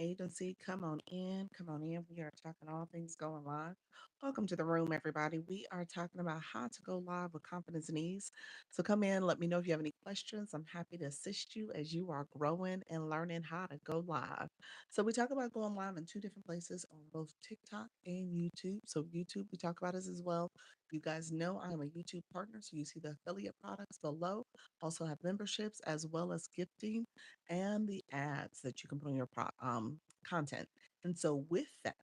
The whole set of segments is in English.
agency. Come on in. Come on in. We are talking all things going live. Welcome to the room, everybody. We are talking about how to go live with confidence and ease. So come in. Let me know if you have any questions. I'm happy to assist you as you are growing and learning how to go live. So we talk about going live in two different places on both TikTok and YouTube. So YouTube, we talk about this as well. You guys know I am a YouTube partner, so you see the affiliate products below. Also have memberships as well as gifting and the ads that you can put on your content. And so with that,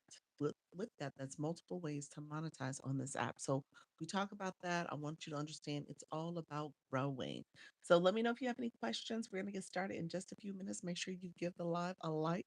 that's multiple ways to monetize on this app. So we talk about that. I want you to understand it's all about growing. So let me know if you have any questions. We're gonna get started in just a few minutes. Make sure you give the live a like.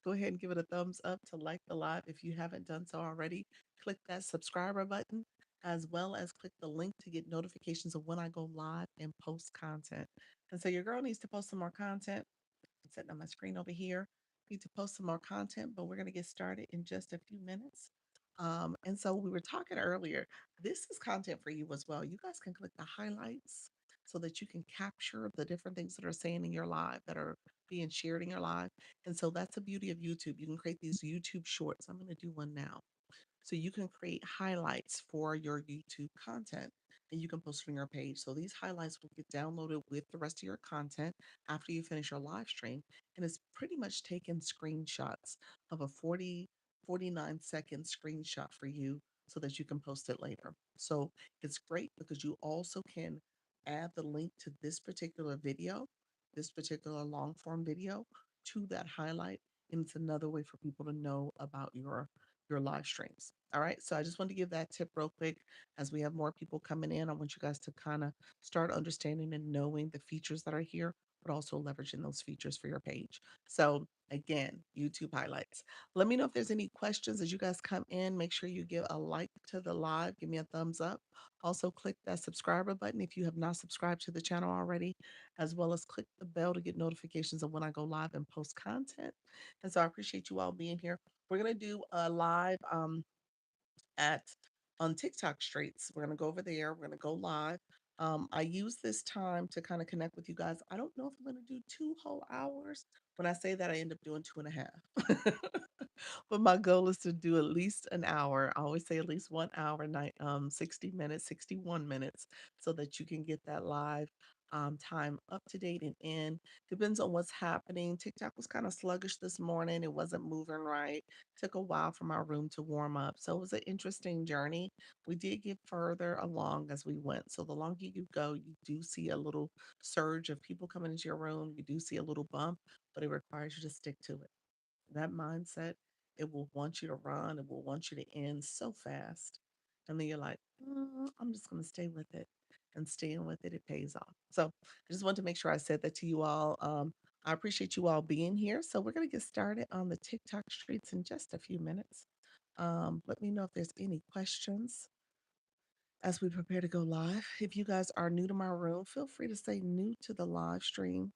Go ahead and give it a thumbs up to like the live if you haven't done so already. Click that subscriber button as well as click the link to get notifications of when I go live and post content. And so your girl needs to post some more content. I'm sitting on my screen over here. Need to post some more content, but we're going to get started in just a few minutes. And so we were talking earlier. This is content for you as well. You guys can click the highlights so that you can capture the different things that are saying in your live that are being shared in your live. And so that's the beauty of YouTube. You can create these YouTube shorts. I'm going to do one now. So you can create highlights for your YouTube content and you can post it on your page. So these highlights will get downloaded with the rest of your content after you finish your live stream. And it's pretty much taking screenshots of a 49-second screenshot for you so that you can post it later. So it's great because you also can add the link to this particular video, this particular long form video to that highlight. And it's another way for people to know about your live streams. All right. So I just want to give that tip real quick as we have more people coming in. I want you guys to kind of start understanding and knowing the features that are here, but also leveraging those features for your page. So again, YouTube highlights. Let me know if there's any questions as you guys come in. Make sure you give a like to the live, give me a thumbs up. Also, click that subscriber button if you have not subscribed to the channel already, as well as click the bell to get notifications of when I go live and post content. And so I appreciate you all being here. We're gonna do a live at on TikTok streets. We're gonna go over there. We're gonna go live. I use this time to kind of connect with you guys. I don't know if I'm gonna do 2 whole hours. When I say that, I end up doing 2.5. But my goal is to do at least an hour. I always say at least 1 hour, 60 minutes, 61 minutes, so that you can get that live time up to date and in. Depends on what's happening. TikTok was kind of sluggish this morning. It wasn't moving right. Took a while for my room to warm up. So it was an interesting journey. We did get further along as we went. So the longer you go, you do see a little surge of people coming into your room. You do see a little bump, but it requires you to stick to it. That mindset, it will want you to run, it will want you to end so fast. And then you're like, I'm just going to stay with it. And staying with it, it pays off. So I just want to make sure I said that to you all. I appreciate you all being here. So we're going to get started on the TikTok streets in just a few minutes. Let me know if there's any questions as we prepare to go live. If you guys are new to my room, feel free to say new to the live stream.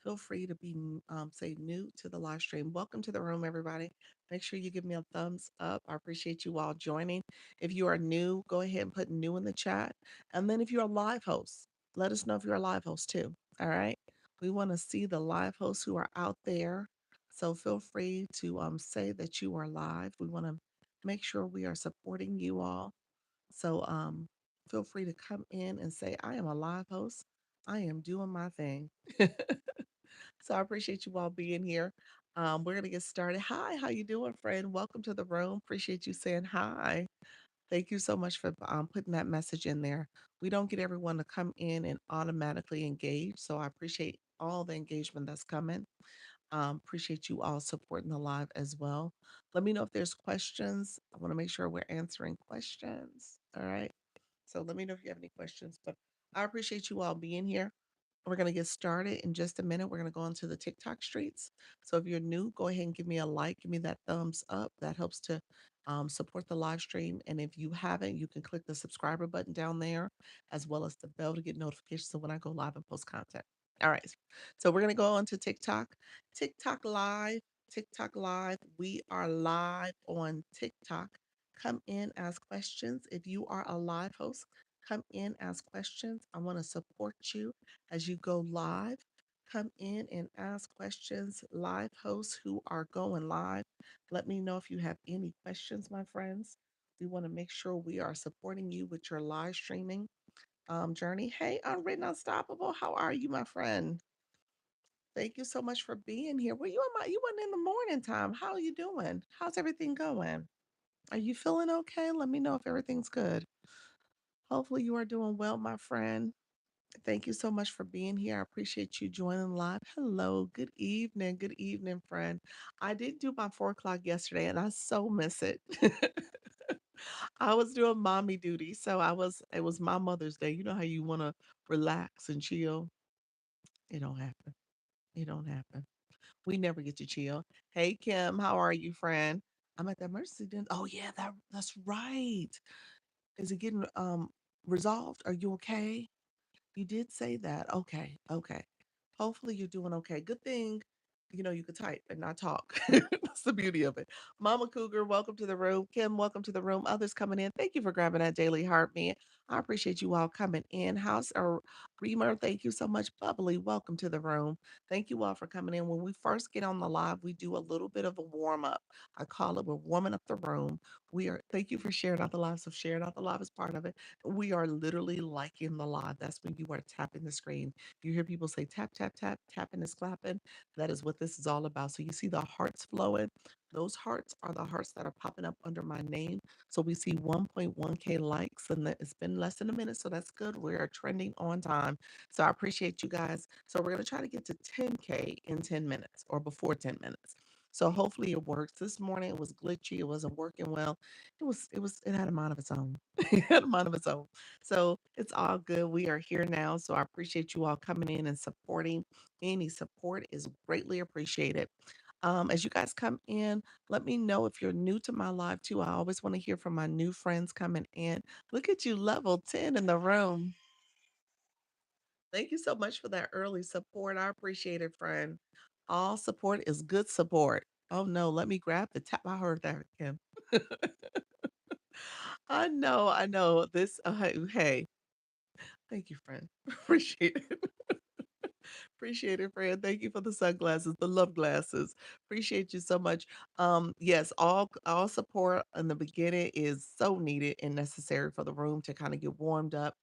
Feel free to be say new to the live stream. Welcome to the room, everybody. Make sure you give me a thumbs up. I appreciate you all joining. If you are new, go ahead and put new in the chat. And then if you're a live host, let us know if you're a live host too. All right. We want to see the live hosts who are out there. So feel free to say that you are live. We want to make sure we are supporting you all. So feel free to come in and say, I am a live host. I am doing my thing. So I appreciate you all being here. We're gonna get started. Hi, how you doing, friend? Welcome to the room. Appreciate you saying hi. Thank you so much for putting that message in there. We don't get everyone to come in and automatically engage, so I appreciate all the engagement that's coming. Appreciate you all supporting the live as well. Let me know if there's questions. I want to make sure we're answering questions. All right. So let me know if you have any questions. But I appreciate you all being here. We're going to get started in just a minute. We're going to go into the TikTok streets. So if you're new, go ahead and give me a like, give me that thumbs up. That helps to support the live stream. And if you haven't, you can click the subscriber button down there, as well as the bell to get notifications of when I go live and post content. All right. So we're going to go on to TikTok. TikTok Live. TikTok Live. We are live on TikTok. Come in, ask questions. If you are a live host, come in, ask questions. I want to support you as you go live. come in and ask questions. Live hosts who are going live, let me know if you have any questions, my friends. We want to make sure we are supporting you with your live streaming journey. Hey, Unwritten Unstoppable, how are you, my friend? Thank you so much for being here. Well, you wasn't in the morning time. How are you doing? How's everything going? Are you feeling okay? Let me know if everything's good. Hopefully you are doing well, my friend. Thank you so much for being here. I appreciate you joining live. Hello, good evening. Good evening, friend. I did do my 4 o'clock yesterday and I so miss it. I was doing mommy duty. So it was my Mother's Day. You know how you want to relax and chill? It don't happen. It don't happen. We never get to chill. Hey Kim, how are you, friend? I'm at that Mercy Den. Oh yeah, that's right. Is it getting resolved? Are you okay? You did say that. Okay, okay. Hopefully you're doing okay. Good thing, you could type and not talk. That's the beauty of it. Mama Cougar, welcome to the room. Kim, welcome to the room. Others coming in. Thank you for grabbing that daily heart, man. I appreciate you all coming in. House or Reamer, thank you so much. Bubbly, welcome to the room. Thank you all for coming in. When we first get on the live, we do a little bit of a warm up. I call it we're warming up the room. Thank you for sharing out the live. So sharing out the live is part of it. We are literally liking the live. That's when you are tapping the screen. You hear people say tap, tap, tap, tapping is clapping. That is what this is all about. So you see the hearts flowing. Those hearts are the hearts that are popping up under my name. So we see 1.1K likes, and it's been less than a minute. So that's good. We are trending on time. So I appreciate you guys. So we're going to try to get to 10K in 10 minutes or before 10 minutes. So hopefully it works. This morning it was glitchy. It wasn't working well. It had a mind of its own. It had a mind of its own. So it's all good. We are here now. So I appreciate you all coming in and supporting. Any support is greatly appreciated. As you guys come in, let me know if you're new to my live too. I always want to hear from my new friends coming in. Look at you, level 10 in the room. Thank you so much for that early support. I appreciate it, friend. All support is good support. Oh no, let me grab the tap. I heard that, Kim. I know. Hey, thank you, friend. Appreciate it. Appreciate it, friend. Thank you for the sunglasses, the love glasses. Appreciate you so much. Yes, all support in the beginning is so needed and necessary for the room to kind of get warmed up.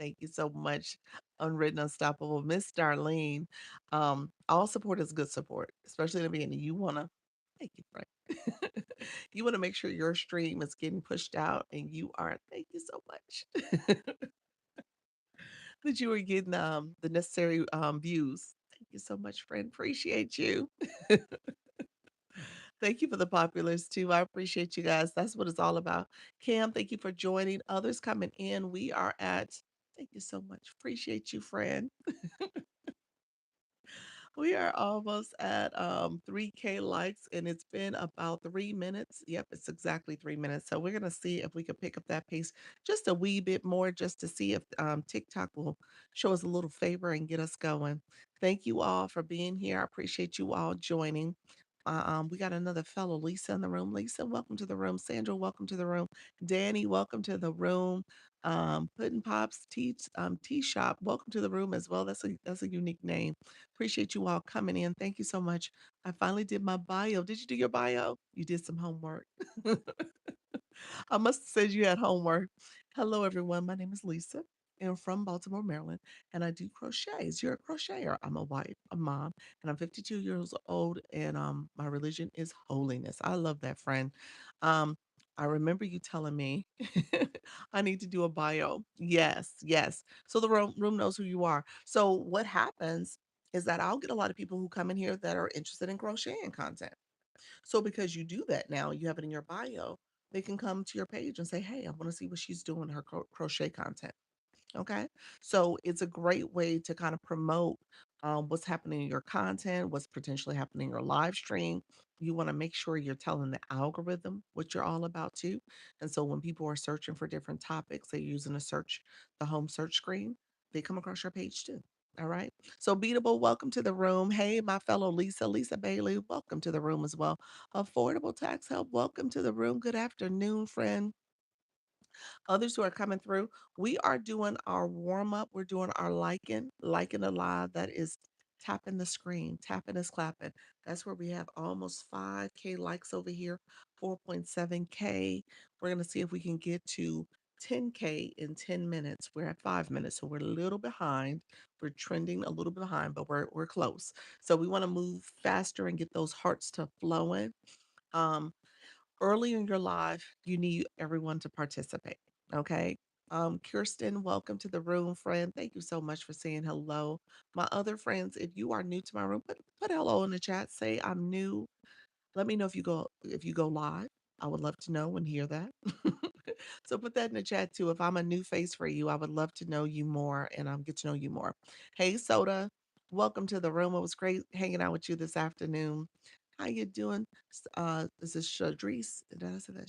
Thank you so much, Unwritten Unstoppable, Miss Darlene. All support is good support, especially in the beginning. Thank you, friend. You want to make sure your stream is getting pushed out, and you are. Thank you so much. That you were getting the necessary views. Thank you so much, friend. Appreciate you. Thank you for the populars too. I appreciate you guys. That's what it's all about. Cam, thank you for joining. Others coming in. We are at, thank you so much. Appreciate you, friend. We are almost at 3K likes and it's been about 3 minutes. Yep, it's exactly 3 minutes. So we're gonna see if we can pick up that pace just a wee bit more just to see if TikTok will show us a little favor and get us going. Thank you all for being here. I appreciate you all joining. We got another fellow, Lisa, in the room. Lisa, welcome to the room. Sandra, welcome to the room. Danny, welcome to the room. Puddin' Pops Tea Shop, welcome to the room as well. That's a unique name. Appreciate you all coming in. Thank you so much. I finally did my bio. Did you do your bio? You did some homework. I must have said you had homework. Hello, everyone. My name is Lisa. I'm from Baltimore, Maryland, and I do crochets. You're a crocheter. I'm a wife, a mom, and I'm 52 years old. And my religion is holiness. I love that, friend. I remember you telling me I need to do a bio. Yes, yes. So the room knows who you are. So what happens is that I'll get a lot of people who come in here that are interested in crocheting content. So because you do that now, you have it in your bio, they can come to your page and say, "Hey, I want to see what she's doing her crochet content." Okay. So it's a great way to kind of promote what's happening in your content, what's potentially happening in your live stream. You want to make sure you're telling the algorithm what you're all about too. And so when people are searching for different topics, they're using the home search screen, they come across your page too. All right. So Beatable, welcome to the room. Hey, my fellow Lisa Bailey, welcome to the room as well. Affordable tax help, welcome to the room. Good afternoon, friend. Others who are coming through. We are doing our warm up. We're doing our liking a live that is tapping the screen, tapping is clapping. That's where we have almost 5K likes over here, 4.7K. We're going to see if we can get to 10K in 10 minutes. We're at 5 minutes, so we're a little behind. We're trending a little behind, but we're close. So we want to move faster and get those hearts to flowing. Um, Early in your life, you need everyone to participate. Okay. Kirsten, welcome to the room, friend. Thank you so much for saying hello. My other friends, if you are new to my room, put hello in the chat. Say I'm new. Let me know if you go live. I would love to know and hear that. So put that in the chat too. If I'm a new face for you, I would love to know you more and get to know you more. Hey, Soda, welcome to the room. It was great hanging out with you this afternoon. How you doing? This is Shadrice. Did I say that?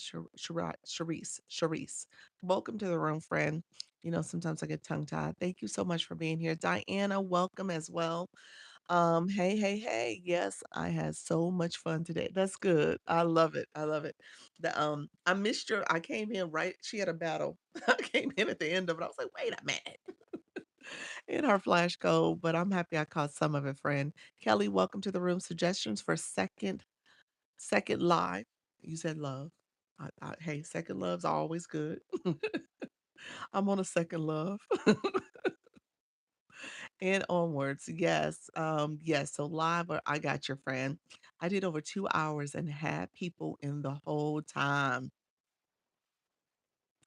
Sharice. Welcome to the room, friend. You know, sometimes I get tongue tied. Thank you so much for being here. Diana, welcome as well. Hey, hey, hey. Yes, I had so much fun today. That's good. I love it. I love it. I missed I came in right. She had a battle. I came in at the end of it. I was like, wait a minute. In her flash code, but I'm happy I caught some of it, friend. Kelly, welcome to the room. Suggestions for second live. You said love. Hey, second loves are always good. I'm on a second love. And onwards. Yes. Yes. So live, I got your friend. I did over 2 hours and had people in the whole time.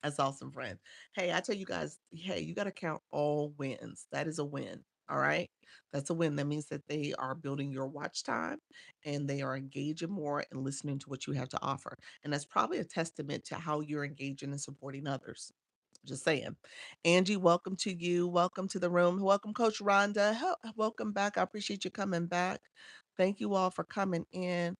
That's awesome, friend. Hey, I tell you guys, hey, you got to count all wins. That is a win. All right. That's a win. That means that they are building your watch time and they are engaging more and listening to what you have to offer. And that's probably a testament to how you're engaging and supporting others. Just saying. Angie, welcome to you. Welcome to the room. Welcome, Coach Rhonda. Welcome back. I appreciate you coming back. Thank you all for coming in.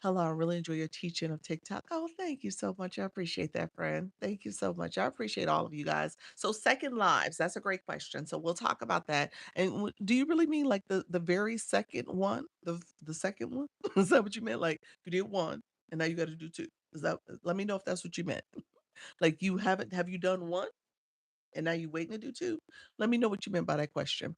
Hello, I really enjoy your teaching of TikTok. Oh, thank you so much. I appreciate that, friend. Thank you so much. I appreciate all of you guys. So, second lives, that's a great question. So, we'll talk about that. And do you really mean like the very second one, the second one? Is that what you meant? Like you did one, and now you got to do two. Is that? Let me know if that's what you meant. Like you haven't? Have you done one, and now you waiting to do two? Let me know what you meant by that question.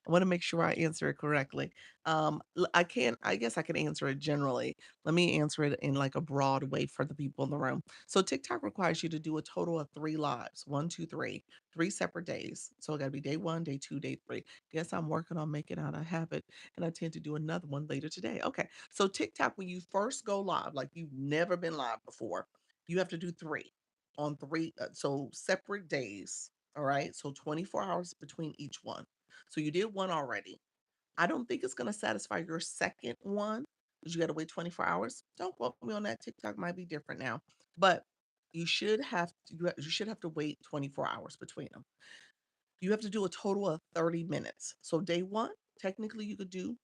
I want to make sure I answer it correctly. I guess I can answer it generally. Let me answer it in like a broad way for the people in the room. So TikTok requires you to do a total of three lives, one, two, three separate days. So it got to be day one, day two, day three. Guess I'm working on making out a habit and I tend to do another one later today. Okay. So TikTok, when you first go live, like you've never been live before, you have to do three on three, so separate days. All right. So 24 hours between each one. So you did one already. I don't think it's gonna satisfy your second one because you gotta wait 24 hours. Don't quote me on that. TikTok might be different now, but you should have to wait 24 hours between them. You have to do a total of 30 minutes. So day one, technically you could do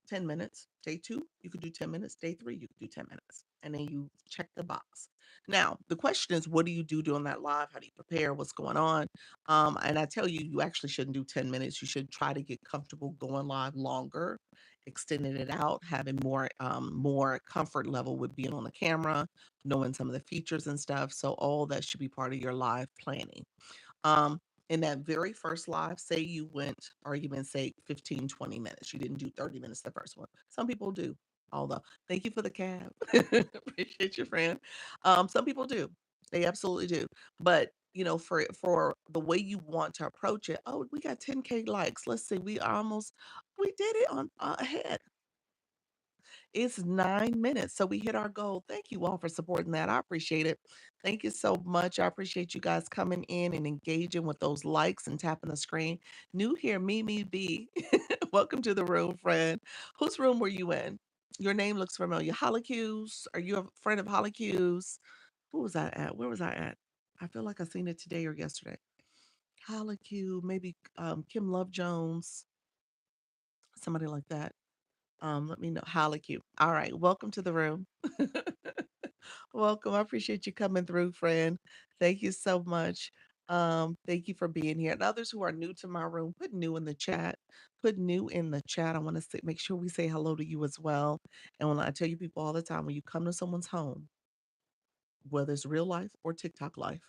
10 minutes. Day two, you could do 10 minutes. Day three, you could do 10 minutes. And then you check the box. Now, the question is, what do you do during that live? How do you prepare? What's going on? And I tell you, you actually shouldn't do 10 minutes. You should try to get comfortable going live longer, extending it out, having more comfort level with being on the camera, knowing some of the features and stuff. So all that should be part of your live planning. Um, in that very first live, say you went, argument's sake, 15, 20 minutes. You didn't do 30 minutes the first one. Some people do. Although, thank you for the cab. Appreciate your friend. Some people do. They absolutely do. But for the way you want to approach it, oh, we got 10K likes. Let's see, we did it on ahead. It's 9 minutes. So we hit our goal. Thank you all for supporting that. I appreciate it. Thank you so much. I appreciate you guys coming in and engaging with those likes and tapping the screen. New here, Mimi B. Welcome to the room, friend. Whose room were you in? Your name looks familiar. Hollycues. Are you a friend of Hollycues? Who was I at? Where was I at? I feel like I seen it today or yesterday. Hollycue, maybe Kim Love Jones, somebody like that. Let me know. Hollycue. All right. Welcome to the room. Welcome. I appreciate you coming through, friend. Thank you so much. Thank you for being here. And others who are new to my room, put new in the chat. Put new in the chat. I want to make sure we say hello to you as well. And when I tell you people all the time, when you come to someone's home, whether it's real life or TikTok life,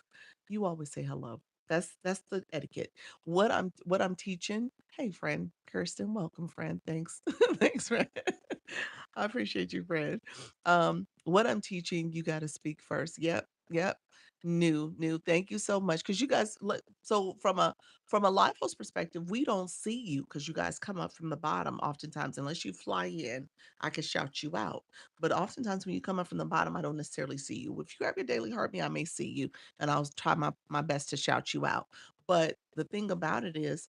you always say hello. That's the etiquette. What I'm teaching. Hey, friend, Kirsten, welcome, friend. Thanks, thanks, friend. I appreciate you, friend. What I'm teaching, you got to speak first. Yep, yep. New. Thank you so much. Because you guys, so from a live host perspective, we don't see you because you guys come up from the bottom. Oftentimes, unless you fly in, I can shout you out. But oftentimes, when you come up from the bottom, I don't necessarily see you. If you grab your daily heart me, I may see you and I'll try my best to shout you out. But the thing about it is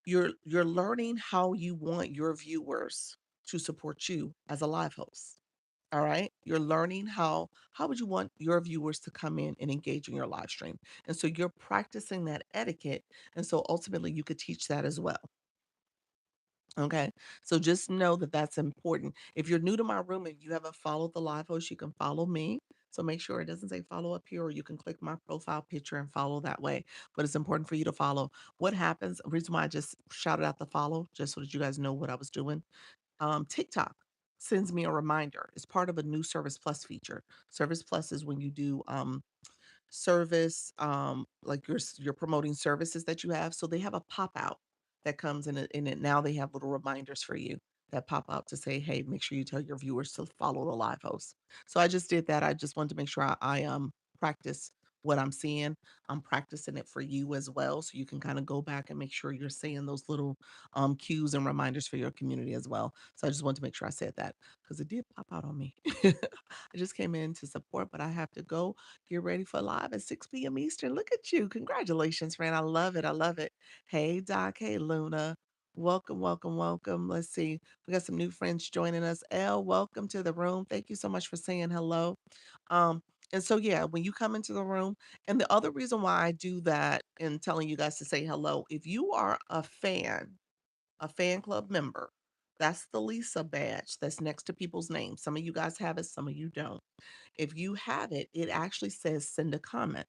you're learning how you want your viewers to support you as a live host. All right? You're learning how would you want your viewers to come in and engage in your live stream. And so you're practicing that etiquette. And so ultimately you could teach that as well. Okay. So just know that that's important. If you're new to my room and you haven't followed the live host, you can follow me. So make sure it doesn't say follow up here, or you can click my profile picture and follow that way. But it's important for you to follow. What happens? The reason why I just shouted out the follow, just so that you guys know what I was doing. TikTok sends me a reminder. It's part of a new Service Plus feature. Service Plus is when you do service, like you're promoting services that you have. So they have a pop out that comes in it. Now they have little reminders for you that pop out to say, hey, make sure you tell your viewers to follow the live host. So I just did that. I just wanted to make sure I practice what I'm seeing. I'm practicing it for you as well. So you can kind of go back and make sure you're saying those little cues and reminders for your community as well. So I just wanted to make sure I said that because it did pop out on me. I just came in to support, but I have to go get ready for live at 6 p.m. Eastern. Look at you. Congratulations, friend. I love it. I love it. Hey, Doc. Hey, Luna. Welcome, welcome, welcome. Let's see. We got some new friends joining us. Elle, welcome to the room. Thank you so much for saying hello. Um, and so, yeah, when you come into the room, and the other reason why I do that and telling you guys to say hello, if you are a fan club member, that's the Lisa badge that's next to people's names. Some of you guys have it, some of you don't. If you have it, it actually says send a comment.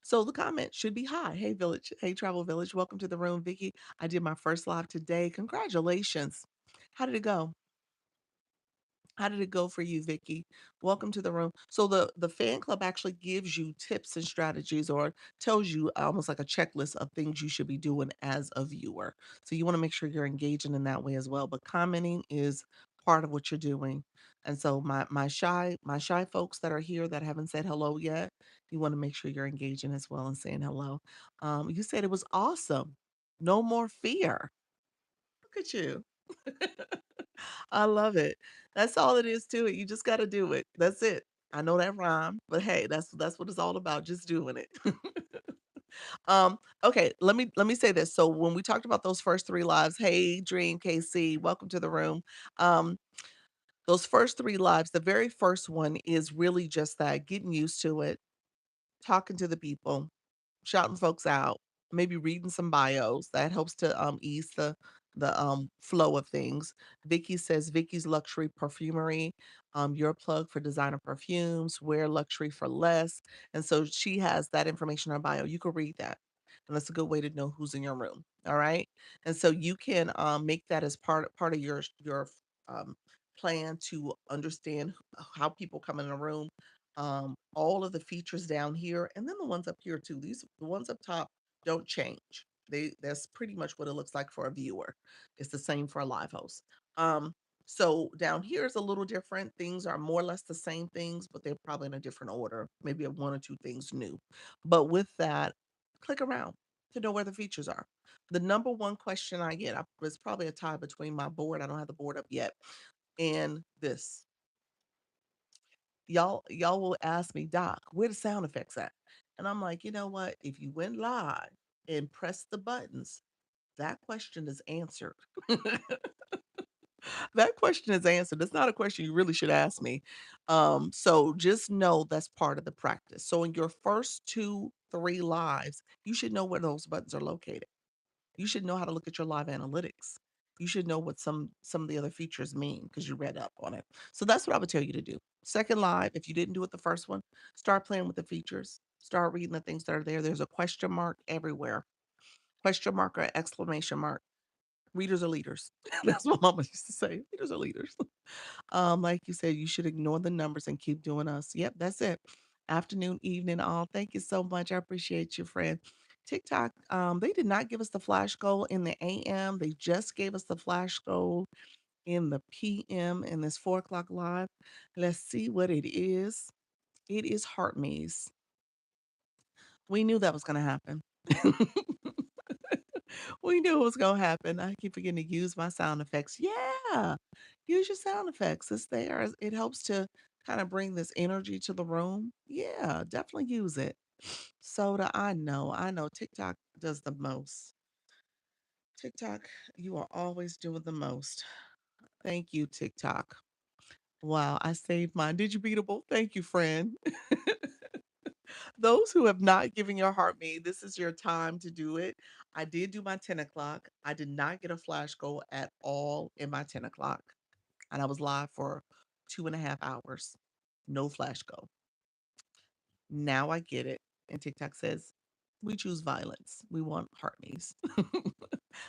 So the comment should be hi. Hey, Village. Hey, Travel Village. Welcome to the room, Vicky. I did my first live today. Congratulations. How did it go? How did it go for you, Vicky? Welcome to the room. So the fan club actually gives you tips and strategies or tells you almost like a checklist of things you should be doing as a viewer. So you want to make sure you're engaging in that way as well. But commenting is part of what you're doing. And so my shy folks that are here that haven't said hello yet, you want to make sure you're engaging as well and saying hello. You said it was awesome. No more fear. Look at you. I love it. That's all it is to it. You just gotta do it. That's it. I know that rhyme, but hey, that's what it's all about, just doing it. Okay, let me say this. So when we talked about those first 3 lives, hey, Dream KC, welcome to the room. Um, those first 3 lives, the very first one is really just that, getting used to it, talking to the people, shouting folks out, maybe reading some bios. That helps to ease the flow of things. Vicky says Vicky's Luxury Perfumery, your plug for designer perfumes, wear luxury for less. And so she has that information in her bio. You can read that. And that's a good way to know who's in your room. All right. And so you can make that as part of your um plan to understand how people come in a room, all of the features down here, and then the ones up here too. The ones up top don't change. That's pretty much what it looks like for a viewer. It's the same for a live host. So down here is a little different. Things are more or less the same things, but they're probably in a different order. Maybe one or two things new. But with that, click around to know where the features are. The number one question I get, it's probably a tie between my board. I don't have the board up yet, and this. Y'all will ask me, "Doc, where the sound effects at?" And I'm like, "You know what? If you went live and pressed the buttons, that question is answered." That question is answered. It's not a question you really should ask me. So just know that's part of the practice. So in your first 2, 3 lives, you should know where those buttons are located. You should know how to look at your live analytics. You should know what some of the other features mean because you read up on it. So that's what I would tell you to do. Second live, if you didn't do it the first one, start playing with the features. Start reading the things that are there. There's a question mark everywhere. Question mark or exclamation mark. Readers are leaders. That's what mama used to say. Readers are leaders. Like you said, you should ignore the numbers and keep doing us. Yep, that's it. Afternoon, evening, all. Thank you so much. I appreciate you, friend. TikTok, they did not give us the flash goal in the AM. They just gave us the flash goal in the PM in this 4 o'clock live. Let's see what it is. It is heart maze. We knew that was going to happen. We knew it was going to happen. I keep forgetting to use my sound effects. Yeah, use your sound effects. It's there. It helps to kind of bring this energy to the room. Yeah, definitely use it. Soda, I know TikTok does the most. TikTok, you are always doing the most. Thank you, TikTok. Wow, I saved mine. Did you beatable? Thank you, friend. Those who have not given your heart me, this is your time to do it. I did do my 10 o'clock. I did not get a flash goal at all in my 10 o'clock. And I was live for 2.5 hours. No flash goal. Now I get it. And TikTok says, we choose violence. We want heart me's.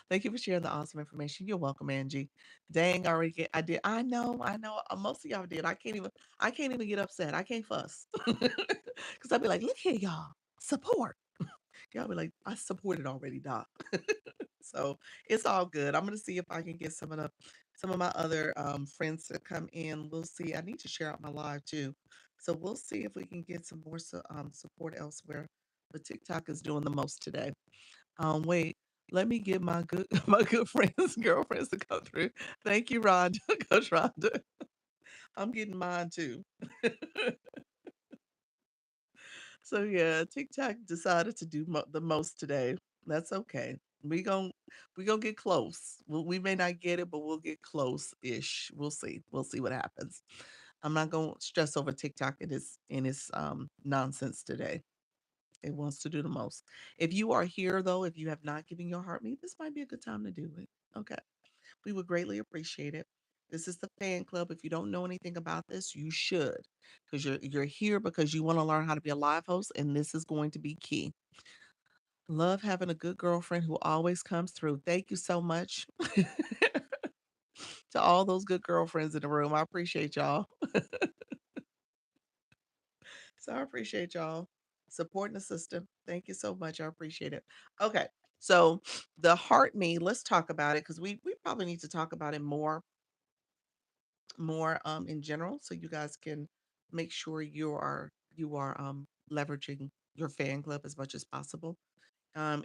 Thank you for sharing the awesome information. You're welcome, Angie. Dang, I already get I did. I know. Most of y'all did. I can't even get upset. I can't fuss. Cause I'll be like, look here, y'all. Support. Y'all be like, I supported already, Doc. So it's all good. I'm gonna see if I can get some of my other friends to come in. We'll see. I need to share out my live too. So we'll see if we can get some more support elsewhere. But TikTok is doing the most today. Wait, let me get my good my good friends, girlfriends to come through. Thank you, Rhonda, Coach Rhonda. I'm getting mine too. So yeah, TikTok decided to do the most today. That's okay. We gonna get close. We may not get it, but we'll get close-ish. We'll see. We'll see what happens. I'm not gonna stress over TikTok in its nonsense today. It wants to do the most. If you are here though, if you have not given your heart me, this might be a good time to do it. Okay. We would greatly appreciate it. This is the fan club. If you don't know anything about this, you should, because you're here because you want to learn how to be a live host, and this is going to be key. Love having a good girlfriend who always comes through. Thank you so much to all those good girlfriends in the room. I appreciate y'all. So I appreciate y'all supporting the system. Thank you so much. I appreciate it. Okay. So the heart me, let's talk about it because we probably need to talk about it more in general so you guys can make sure you are leveraging your fan club as much as possible.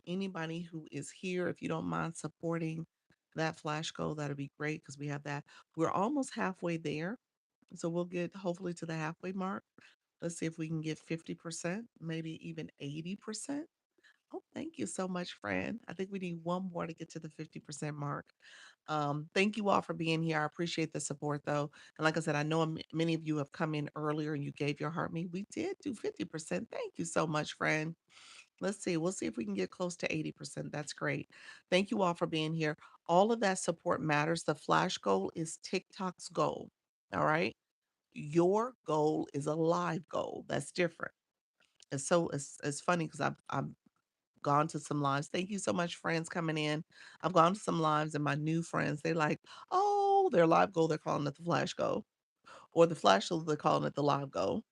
Anybody who is here, if you don't mind supporting that flash goal, that'd be great because we have that. We're almost halfway there. So we'll get hopefully to the halfway mark. Let's see if we can get 50%, maybe even 80%. Oh, thank you so much, friend. I think we need one more to get to the 50% mark. Thank you all for being here. I appreciate the support, though. And like I said, I know many of you have come in earlier and you gave your heart me. We did do 50%. Thank you so much, friend. Let's see. We'll see if we can get close to 80%. That's great. Thank you all for being here. All of that support matters. The flash goal is TikTok's goal. All right. Your goal is a live goal. That's different. It's funny because I've gone to some lives. Thank you so much, friends coming in. I've gone to some lives and my new friends, they like, oh, their live goal, they're calling it the flash goal. Or the flash goal, they're calling it the live goal.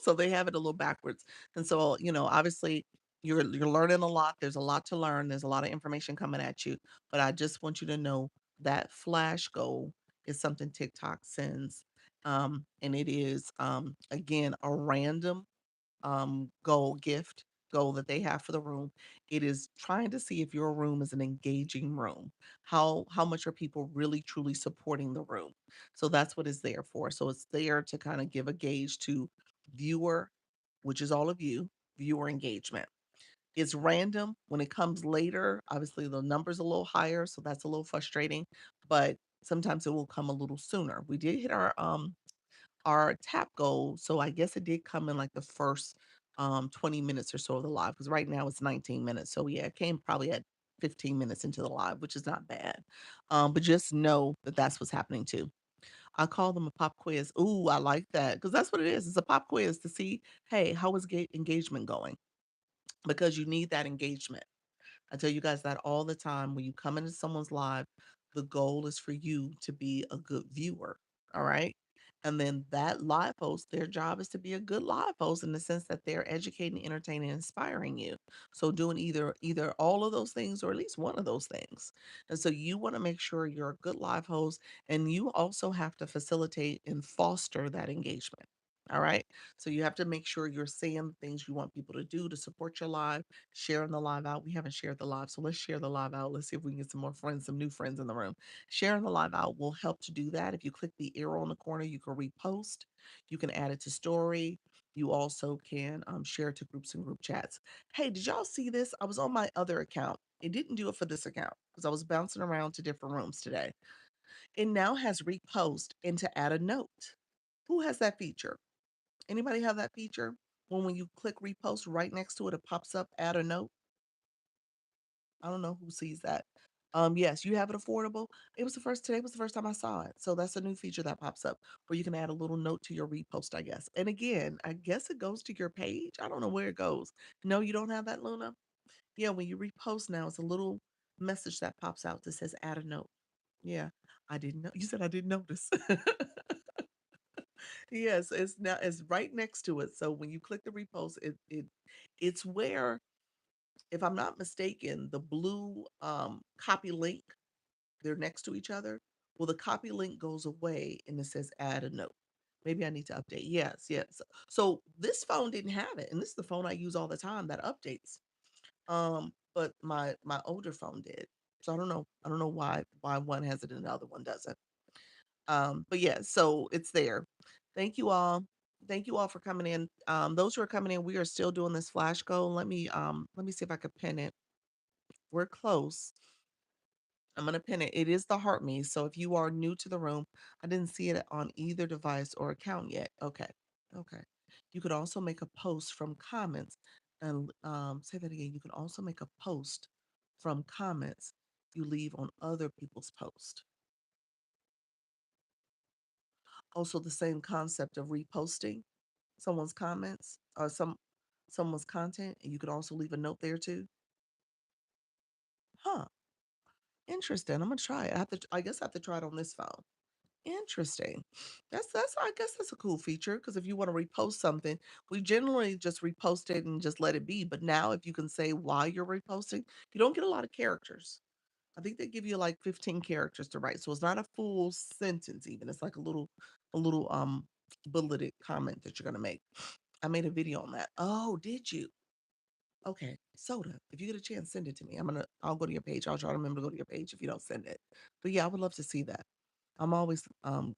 So they have it a little backwards. And so, obviously you're learning a lot. There's a lot to learn. There's a lot of information coming at you. But I just want you to know that flash goal is something TikTok sends. And it is again a random goal that they have for the room. It is trying to see if your room is an engaging room. How much are people really truly supporting the room? So that's what it's there for. So it's there to kind of give a gauge to viewer, which is all of you, viewer engagement. It's random. When it comes later, obviously the number's a little higher, so that's a little frustrating, but sometimes it will come a little sooner. We did hit our tap goal. So I guess it did come in like the first 20 minutes or so of the live because right now it's 19 minutes. So yeah, it came probably at 15 minutes into the live, which is not bad. But just know that that's what's happening too. I call them a pop quiz. Ooh, I like that because that's what it is. It's a pop quiz to see, hey, how is engagement going? Because you need that engagement. I tell you guys that all the time. When you come into someone's live, the goal is for you to be a good viewer. All right. And then that live host, their job is to be a good live host in the sense that they're educating, entertaining, and inspiring you. So doing either all of those things or at least one of those things. And so you want to make sure you're a good live host, and you also have to facilitate and foster that engagement. All right. So you have to make sure you're saying the things you want people to do to support your live, sharing the live out. We haven't shared the live, so let's share the live out. Let's see if we can get some more friends, some new friends in the room. Sharing the live out will help to do that. If you click the arrow in the corner, you can repost, you can add it to story. You also can share it to groups and group chats. Hey, did y'all see this? I was on my other account. It didn't do it for this account because I was bouncing around to different rooms today. It now has repost and to add a note. Who has that feature? Anybody have that feature? When you click repost, right next to it, it pops up, add a note. I don't know who sees that. Yes, you have it affordable. Today was the first time I saw it. So that's a new feature that pops up where you can add a little note to your repost, I guess. And again, I guess it goes to your page. I don't know where it goes. No, you don't have that, Luna? Yeah, when you repost now, it's a little message that pops out that says add a note. Yeah, I didn't know. You said I didn't notice. Yes, it's right next to it. So when you click the repost, it's where, if I'm not mistaken, the blue copy link, they're next to each other. Well, the copy link goes away and it says add a note. Maybe I need to update. Yes, yes. So this phone didn't have it, and this is the phone I use all the time that updates. But my older phone did. So I don't know. I don't know why one has it and the other one doesn't. But yeah, so it's there. Thank you all. Thank you all for coming in. Those who are coming in, we are still doing this flash goal. Let me see if I could pin it. We're close. I'm gonna pin it. It is the heart me. So if you are new to the room, I didn't see it on either device or account yet. Okay. Okay. You could also make a post from comments and say that again. You can also make a post from comments you leave on other people's posts. Also, the same concept of reposting someone's comments or someone's content, and you could also leave a note there too. Huh. Interesting. I'm gonna try it. I guess I have to try it on this phone. Interesting. That's I guess that's a cool feature because if you want to repost something, we generally just repost it and just let it be. But now if you can say why you're reposting, you don't get a lot of characters. I think they give you like 15 characters to write. So it's not a full sentence even. It's like a little bulleted comment that you're gonna make. I made a video on that. Oh, did you? Okay, Soda, if you get a chance, send it to me. I'll go to your page. I'll try to remember to go to your page if you don't send it. But yeah, I would love to see that. I'm always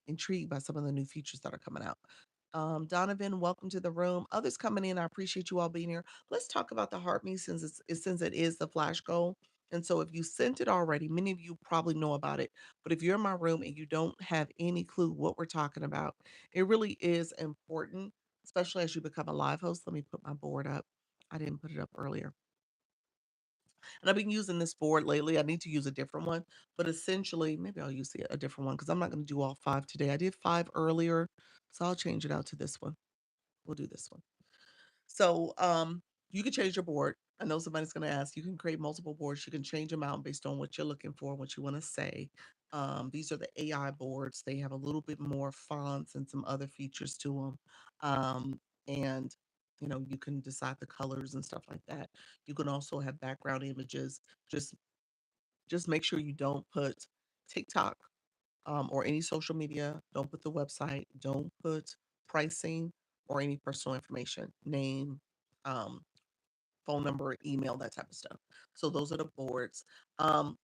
intrigued by some of the new features that are coming out. Donovan, welcome to the room. Others coming in, I appreciate you all being here. Let's talk about the heart me since it is the flash goal. And so if you sent it already, many of you probably know about it. But if you're in my room and you don't have any clue what we're talking about, it really is important, especially as you become a live host. Let me put my board up. I didn't put it up earlier. And I've been using this board lately. I need to use a different one, but essentially, maybe I'll use a different one because I'm not going to do all five today. I did five earlier, so I'll change it out to this one. We'll do this one. So, you can change your board. I know somebody's going to ask. You can create multiple boards. You can change them out based on what you're looking for, what you want to say. These are the AI boards. They have a little bit more fonts and some other features to them. And you can decide the colors and stuff like that. You can also have background images. Just just make sure you don't put TikTok or any social media. Don't put the website. Don't put pricing or any personal information, name, um, phone number, email, that type of stuff. So those are the boards.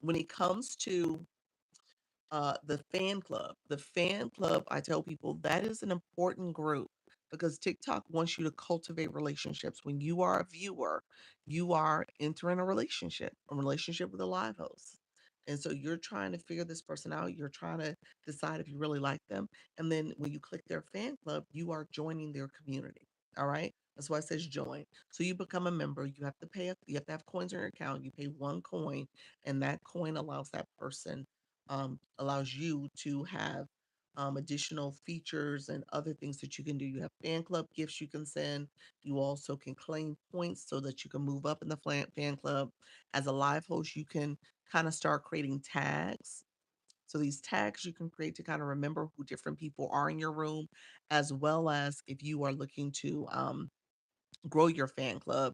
When it comes to the fan club, I tell people that is an important group because TikTok wants you to cultivate relationships. When you are a viewer, you are entering a relationship with a live host. And so you're trying to figure this person out. You're trying to decide if you really like them. And then when you click their fan club, you are joining their community. All right. That's why it says join. So you become a member. You have to have coins in your account. You pay 1 coin, and that coin allows you to have additional features and other things that you can do. You have fan club gifts you can send. You also can claim points so that you can move up in the fan club. As a live host, you can kind of start creating tags So these tags you can create to kind of remember who different people are in your room, as well as if you are looking to grow your fan club.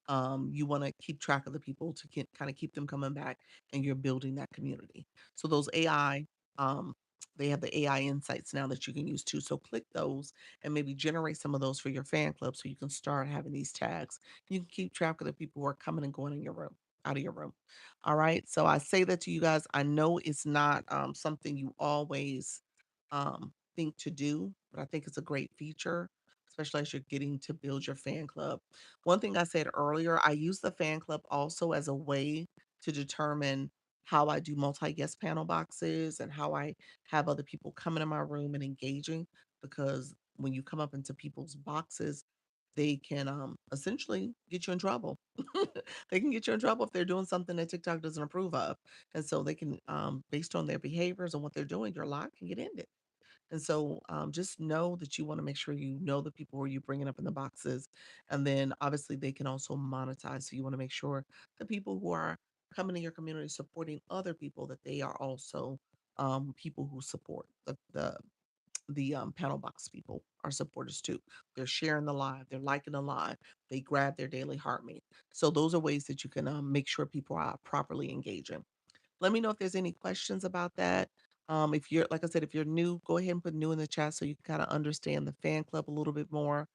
You want to keep track of the people to kind of keep them coming back, and you're building that community. So those AI, um, they have the AI insights now that you can use too. So click those and maybe generate some of those for your fan club, so you can start having these tags. You can keep track of the people who are coming and going in your room, out of your room. All right. So I say that to you guys. I know it's not something you always think to do, but I think it's a great feature, especially as you're getting to build your fan club. One thing I said earlier, I use the fan club also as a way to determine how I do multi guest panel boxes and how I have other people coming in my room and engaging. Because when you come up into people's boxes, they can essentially get you in trouble. They can get you in trouble if they're doing something that TikTok doesn't approve of. And so they can, based on their behaviors and what they're doing, your live can get ended. And so just know that you want to make sure you know the people who you bringing up in the boxes. And then obviously they can also monetize. So you want to make sure the people who are coming to your community supporting other people, that they are also people who support the panel box people are supporters too. They're sharing the live, they're liking the live, they grab their daily heart rate. So those are ways that you can make sure people are properly engaging. Let me know if there's any questions about that. If you're, like I said, if you're new, go ahead and put new in the chat so you can kind of understand the fan club a little bit more.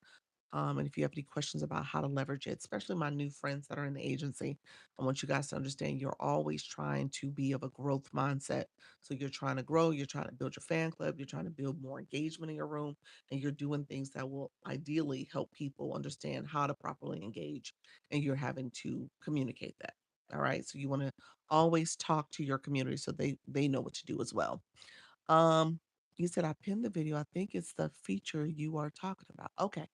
And if you have any questions about how to leverage it, especially my new friends that are in the agency, I want you guys to understand you're always trying to be of a growth mindset. So you're trying to grow, you're trying to build your fan club, you're trying to build more engagement in your room, and you're doing things that will ideally help people understand how to properly engage. And you're having to communicate that. All right. So you want to always talk to your community so they know what to do as well. Um, you said I pinned the video. I think it's the feature you are talking about. Okay.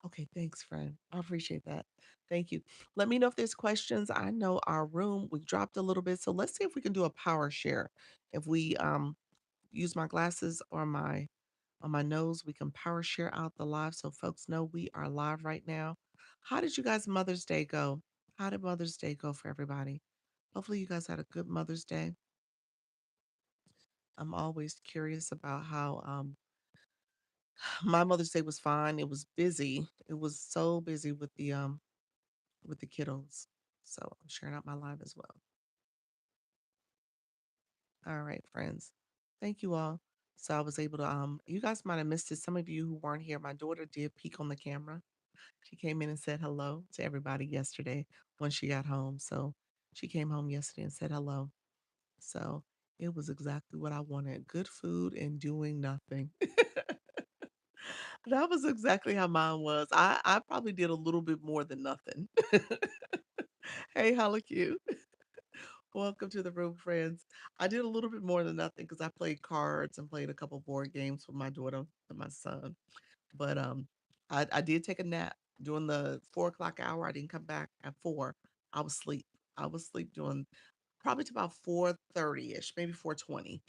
Okay, thanks, friend. I appreciate that. Thank you. Let me know if there's questions. I know our room, we dropped a little bit. So let's see if we can do a power share. If we use my glasses or my on my nose, we can power share out the live so folks know we are live right now. How did you guys Mother's Day go? How did Mother's Day go for everybody? Hopefully you guys had a good Mother's Day. I'm always curious about how my Mother's Day was fine. It was busy. It was so busy with the kiddos. So I'm sharing out my live as well. All right, friends. Thank you all. So I was able to you guys might have missed it. Some of you who weren't here, my daughter did peek on the camera. She came in and said hello to everybody yesterday when she got home. So she came home yesterday and said hello. So it was exactly what I wanted. Good food and doing nothing. That was exactly how mine was. I probably did a little bit more than nothing. Hey, how look you? Welcome to the room, friends. I did a little bit more than nothing because I played cards and played a couple board games with my daughter and my son. But I did take a nap during the 4 o'clock hour. I didn't come back at 4. I was asleep. I was asleep during probably to about 4:30 ish, maybe 4:20.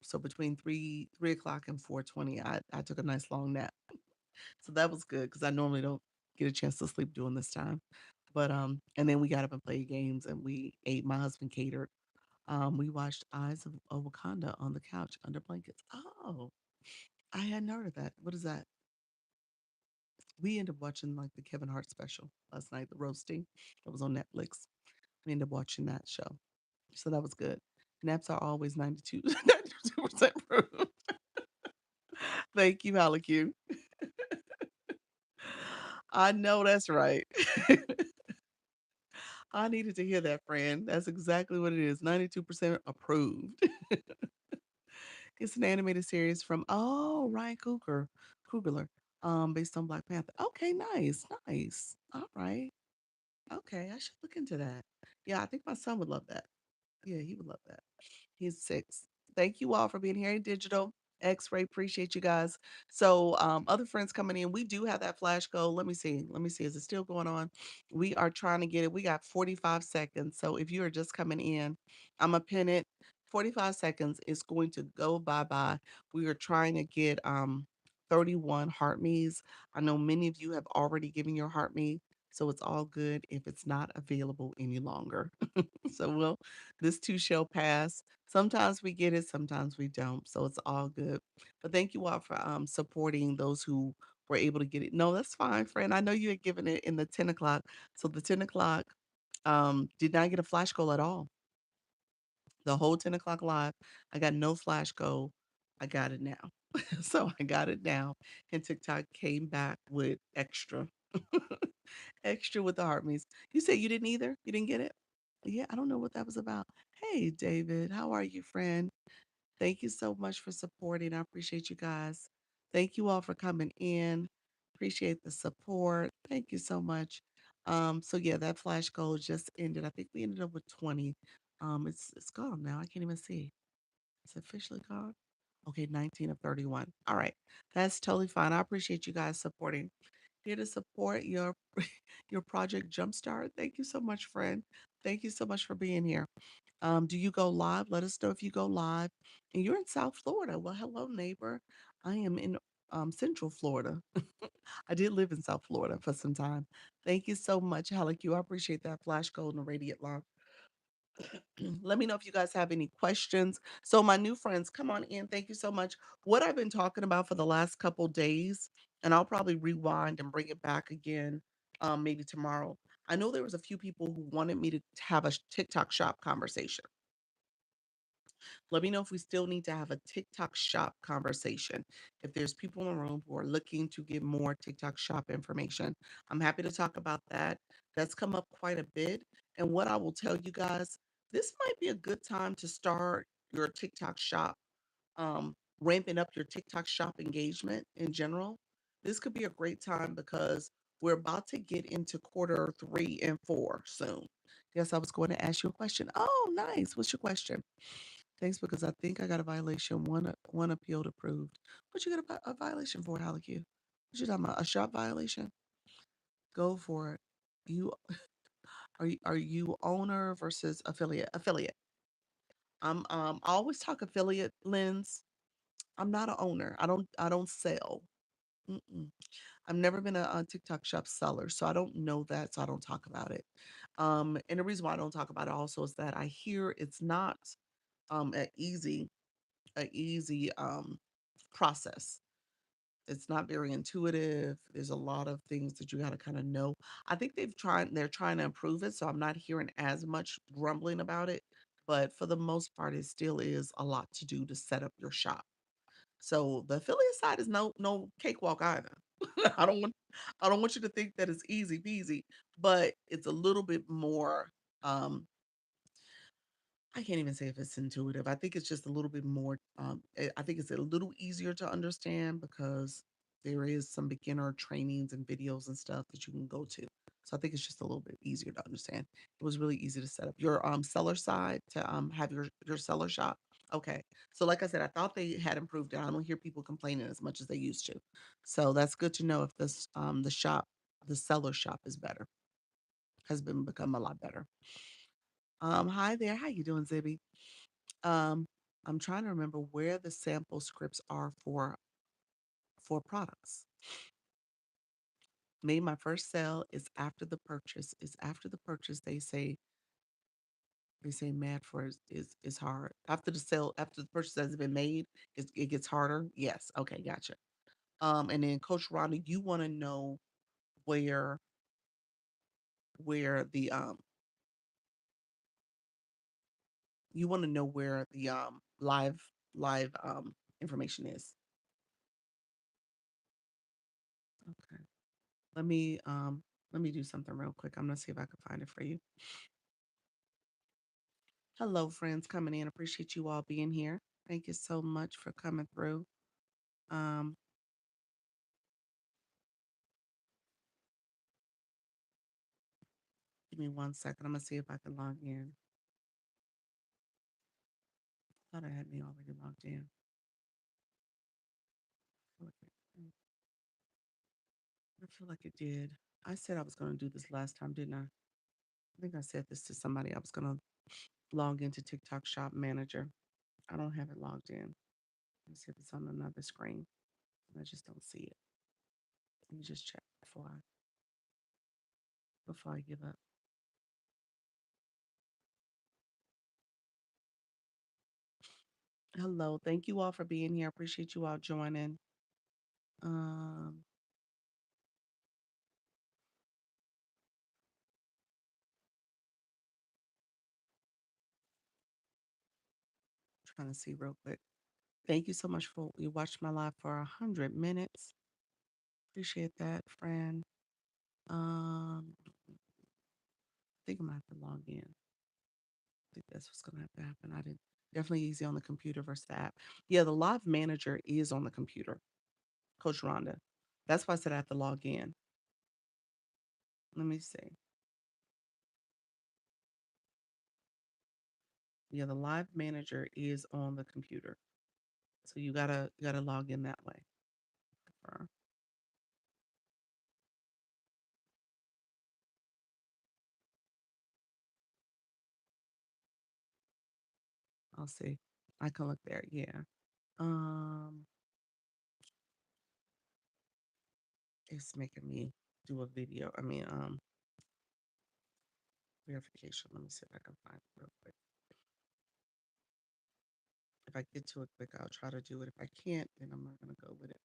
So between 3 o'clock and 4:20, I took a nice long nap. So that was good because I normally don't get a chance to sleep during this time. But and then we got up and played games and we ate. My husband catered. We watched Eyes of Wakanda on the couch under blankets. Oh, I hadn't heard of that. What is that? We ended up watching like the Kevin Hart special last night, the roasting that was on Netflix. We ended up watching that show. So that was good. Naps are always 92% proof. Thank you, Halleck. I know that's right. I needed to hear that, friend. That's exactly what it is. 92% approved. It's an animated series from Ryan Coogler, based on Black Panther. Okay, nice, nice. All right. Okay, I should look into that. Yeah, I think my son would love that. Yeah, he would love that. He's 6. Thank you all for being here in digital. X-ray, appreciate you guys. So, other friends coming in, we do have that flash goal. Let me see. Let me see. Is it still going on? We are trying to get it. We got 45 seconds. So if you are just coming in, I'm gonna pin it. 45 seconds is going to go bye-bye. We are trying to get 31 heart me's. I know many of you have already given your heart me. So it's all good if it's not available any longer. So this too shall pass. Sometimes we get it, sometimes we don't. So it's all good. But thank you all for supporting those who were able to get it. No, that's fine, friend. I know you had given it in the 10 o'clock. So the 10 o'clock did not get a flash goal at all. The whole 10 o'clock live, I got no flash goal. I got it now. So I got it now. And TikTok came back with extra. Extra with the heart means. You said you didn't either? You didn't get it? Yeah, I don't know what that was about. Hey, David, how are you, friend? Thank you so much for supporting. I appreciate you guys. Thank you all for coming in. Appreciate the support. Thank you so much. So yeah, that flash goal just ended. I think we ended up with 20. It's gone now. I can't even see. It's officially gone. Okay, 19 of 31. All right. That's totally fine. I appreciate you guys supporting. Here to support your your project Jumpstart. Thank you so much, friend. Thank you so much for being here. Do you go live? Let us know if you go live. And you're in South Florida. Well, hello, neighbor. I am in Central Florida. I did live in South Florida for some time. Thank you so much, Halleck. You I appreciate that flash gold and radiant love. Let me know if you guys have any questions. So, my new friends, come on in. Thank you so much. What I've been talking about for the last couple days, and I'll probably rewind and bring it back again, maybe tomorrow. I know there was a few people who wanted me to have a TikTok shop conversation. Let me know if we still need to have a TikTok shop conversation. If there's people in the room who are looking to get more TikTok shop information, I'm happy to talk about that. That's come up quite a bit. And what I will tell you guys, this might be a good time to start your TikTok shop, ramping up your TikTok shop engagement in general. This could be a great time because we're about to get into quarter 3 and 4 soon. Yes, I was going to ask you a question. Oh, nice. What's your question? Thanks, because I think I got a violation, one appealed approved. What you got a violation for, Halleck? What you talking about? A shop violation? Go for it. You are you owner versus affiliate? Affiliate. I always talk affiliate lens. I'm not an owner. I don't sell. Mm-mm. I've never been a TikTok shop seller, so I don't know that, so I don't talk about it. And the reason why I don't talk about it also is that I hear it's not um an easy a easy process. It's not very intuitive. There's a lot of things that you got to kind of know. I think they're trying to improve it, so I'm not hearing as much grumbling about it. But for the most part, it still is a lot to do to set up your shop. So the affiliate side is no cakewalk either. I don't want I don't want you to think that it's easy peasy, but it's a little bit more um I can't even say if it's intuitive. I think it's just a little bit more, I think it's a little easier to understand because there is some beginner trainings and videos and stuff that you can go to. So I think it's just a little bit easier to understand. It was really easy to set up your seller side to have your seller shop. Okay. So like I said, I thought they had improved it. I don't hear people complaining as much as they used to. So that's good to know if this the seller shop is better, has been become a lot better. Hi there. How you doing, Zibby? Um, I'm trying to remember where the sample scripts are for products. Made my first sale is after the purchase. Is after the purchase. They say mad for is hard. After the sale, after the purchase has been made, it gets harder. Yes. Okay, gotcha. And then Coach Ronnie, you want to know where where the you want to know where the live information is. Okay. Let me um let me do something real quick. I'm gonna see if I can find it for you. Hello, friends coming in. Appreciate you all being here. Thank you so much for coming through. Um, Give me 1 second. I'm gonna see if I can log in. Thought I had me already logged in. I feel like it did. I said I was gonna do this last time, didn't I? I think I said this to somebody. I was gonna log into TikTok Shop Manager. I don't have it logged in. Let me see if it's on another screen. I just don't see it. Let me just check before I. before I give up. Hello. Thank you all for being here. Appreciate you all joining. Um, Trying to see real quick. Thank you so much for you watched my live for 100 minutes. Appreciate that, friend. I think I'm gonna have to log in. I think that's what's gonna have to happen. I didn't definitely easy on the computer versus the app. Yeah, the live manager is on the computer, Coach Rhonda. That's why I said I have to log in. Let me see. Yeah, the live manager is on the computer. So you gotta log in that way. Confirm. I'll see. I can look there. Yeah. Um, it's making me do a video. Verification. Let me see if I can find it real quick. If I get to it quick, I'll try to do it. If I can't, then I'm not gonna go with it.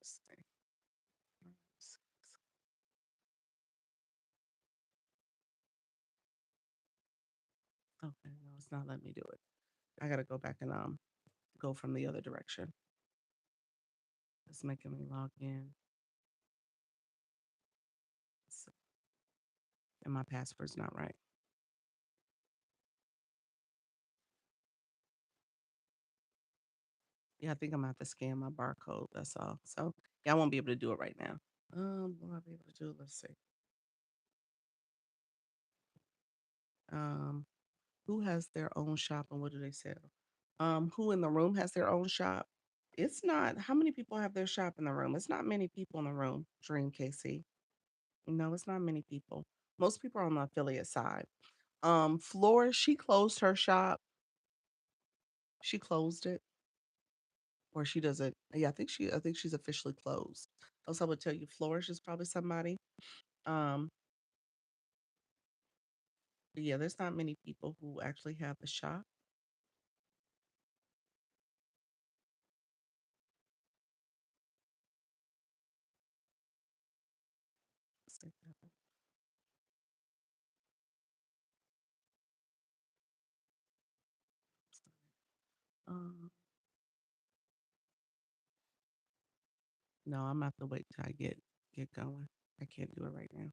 Let's see. Okay, no, it's not letting me do it. I gotta go back and go from the other direction. It's making me log in. So- and my password's not right. Yeah, I think I'm gonna have to scan my barcode. That's all. So yeah, I won't be able to do it right now. Will I be able to do it? Let's see. Um, who has their own shop and what do they sell? Who in the room has their own shop? It's not. How many people have their shop in the room? It's not many people in the room. Dream KC. No, it's not many people. Most people are on the affiliate side. Flora, she closed her shop. She closed it, or she doesn't. Yeah, I think she's officially closed. Else I would tell you, Flourish is probably somebody. Um, but yeah, there's not many people who actually have the shop. Let's see. Um, no, I'm gonna have to wait till I get going. I can't do it right now.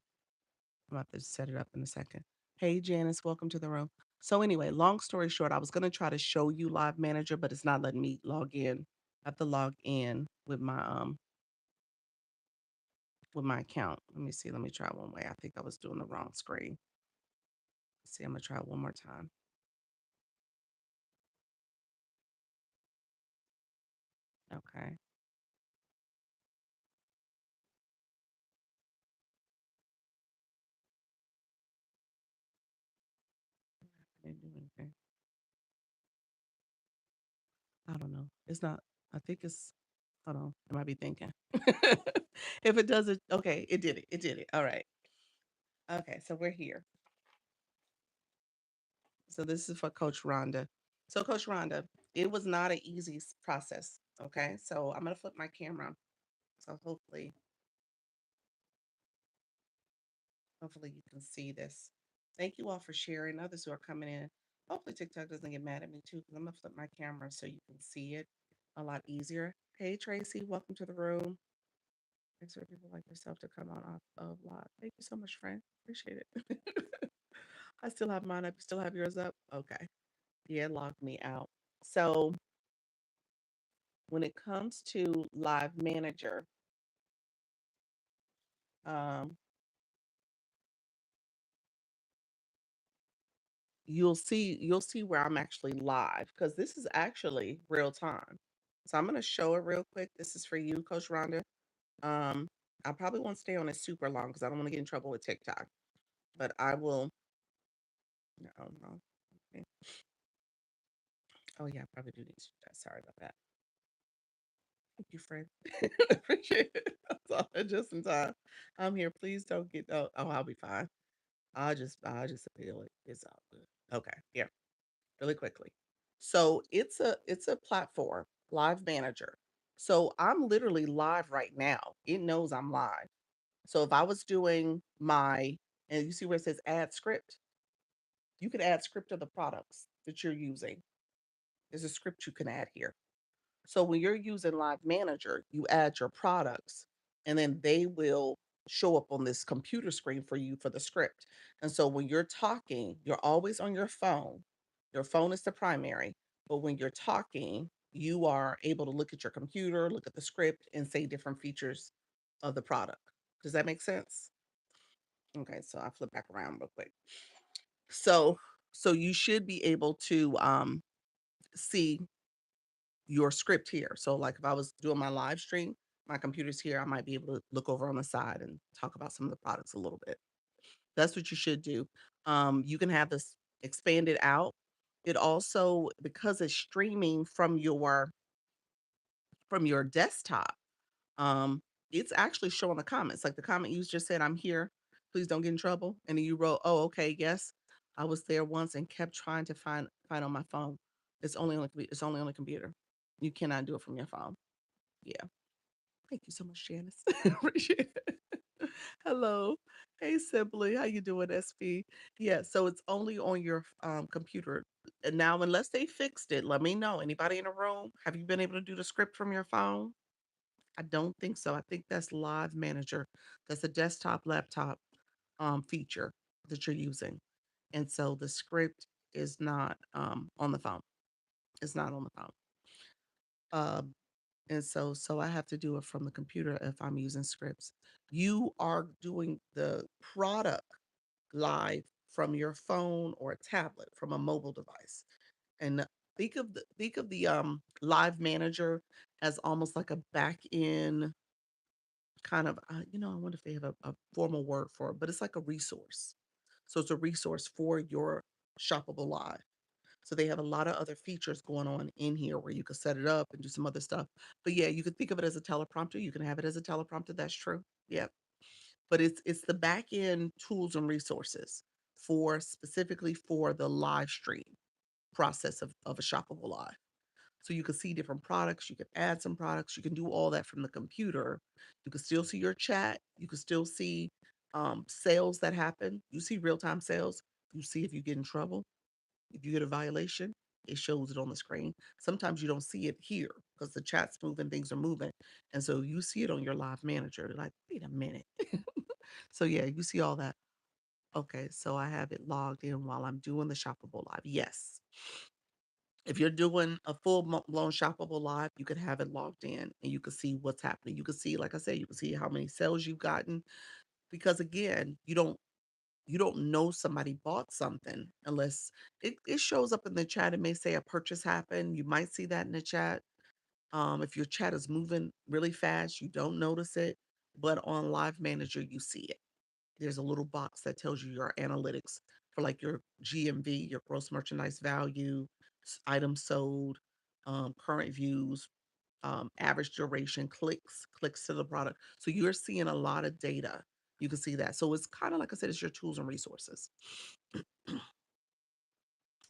I'm about to set it up in a second. Hey, Janice, welcome to the room. So anyway, long story short, I was gonna try to show you Live Manager, but it's not letting me log in. I have to log in with my account. Let me see. Let me try one way. I think I was doing the wrong screen. Let's see, I'm gonna try it one more time. Okay. I didn't do anything. I don't know. It's not. I think it's. Hold on. I might be thinking. If it doesn't, okay, it did it. It did it. All right. Okay, so we're here. So this is for Coach Rhonda. So Coach Rhonda, it was not an easy process. Okay, so I'm gonna flip my camera. So hopefully you can see this. Thank you all for sharing. Others who are coming in. Hopefully TikTok doesn't get mad at me too, because I'm gonna flip my camera so you can see it a lot easier. Hey Tracy, welcome to the room. Thanks for people like yourself to come on off of live. Thank you so much, friend. Appreciate it. I still have mine up. You still have yours up? Okay. Yeah, it logged me out. So when it comes to Live Manager, um, you'll see where I'm actually live because this is actually real time. So I'm gonna show it real quick. This is for you, Coach Rhonda. Um, I probably won't stay on it super long because I don't want to get in trouble with TikTok. But I will. No, no. Okay. Oh yeah, I probably do need to do that. Sorry about that. Thank you, friend. Appreciate it. That's all. Just in time. I'm here. Please don't get. Oh, I'll be fine. I'll just appeal it. It's all good. Okay. Yeah. Really quickly. So it's a platform, Live Manager. So I'm literally live right now. It knows I'm live. So if I was doing and you see where it says add script, you can add script of the products that you're using. There's a script you can add here. So when you're using Live Manager, you add your products and then they will show up on this computer screen for you for the script. And so when you're talking, you're always on your phone. Your phone is the primary, but when you're talking, you are able to look at your computer, look at the script, and say different features of the product. Does that make sense? Okay, so I flip back around real quick. So so you should be able to see your script here. So like if I was doing my live stream, my computer's here, I might be able to look over on the side and talk about some of the products a little bit. That's what you should do. You can have this expanded out. It also, because it's streaming from your desktop, um, it's actually showing the comments. Like the comment you just said, I'm here, please don't get in trouble. And then you wrote, oh, okay, yes. I was there once and kept trying to find on my phone. It's only on the computer. You cannot do it from your phone. Yeah. Thank you so much, Janice. Appreciate it. Hello. Hey, Simply. How you doing, SP? Yeah, so it's only on your computer. And now, unless they fixed it, let me know. Anybody in the room? Have you been able to do the script from your phone? I don't think so. I think that's Live Manager. That's a desktop, laptop feature that you're using. And so the script is not on the phone. It's not on the phone. Um, And so I have to do it from the computer if I'm using scripts. You are doing the product live from your phone or a tablet, from a mobile device. And think of the live manager as almost like a back end kind of I wonder if they have a formal word for it, but it's like a resource. So it's a resource for your shoppable live. So they have a lot of other features going on in here where you could set it up and do some other stuff. But yeah, you could think of it as a teleprompter. You can have it as a teleprompter. That's true. Yep. But it's the back end tools and resources for specifically for the live stream process of a shoppable live. So you can see different products, you can add some products, you can do all that from the computer. You can still see your chat, you can still see sales that happen. You see real-time sales. You see if you get in trouble, if you get a violation, it shows it on the screen. Sometimes you don't see it here because the chat's moving, things are moving. And so you see it on your live manager. You're like, wait a minute. So yeah, you see all that. Okay, so I have it logged in while I'm doing the shoppable live. Yes. If you're doing a blown shoppable live, you could have it logged in and you can see what's happening. You can see, like I said, you can see how many sales you've gotten. Because again, you don't know somebody bought something unless it shows up in the chat. It may say a purchase happened. You might see that in the chat. If your chat is moving really fast, you don't notice it. But on Live Manager, you see it. There's a little box that tells you your analytics for like your GMV, your gross merchandise value, items sold, current views, average duration, clicks to the product. So you're seeing a lot of data. You can see that. So it's kind of like I said, it's your tools and resources.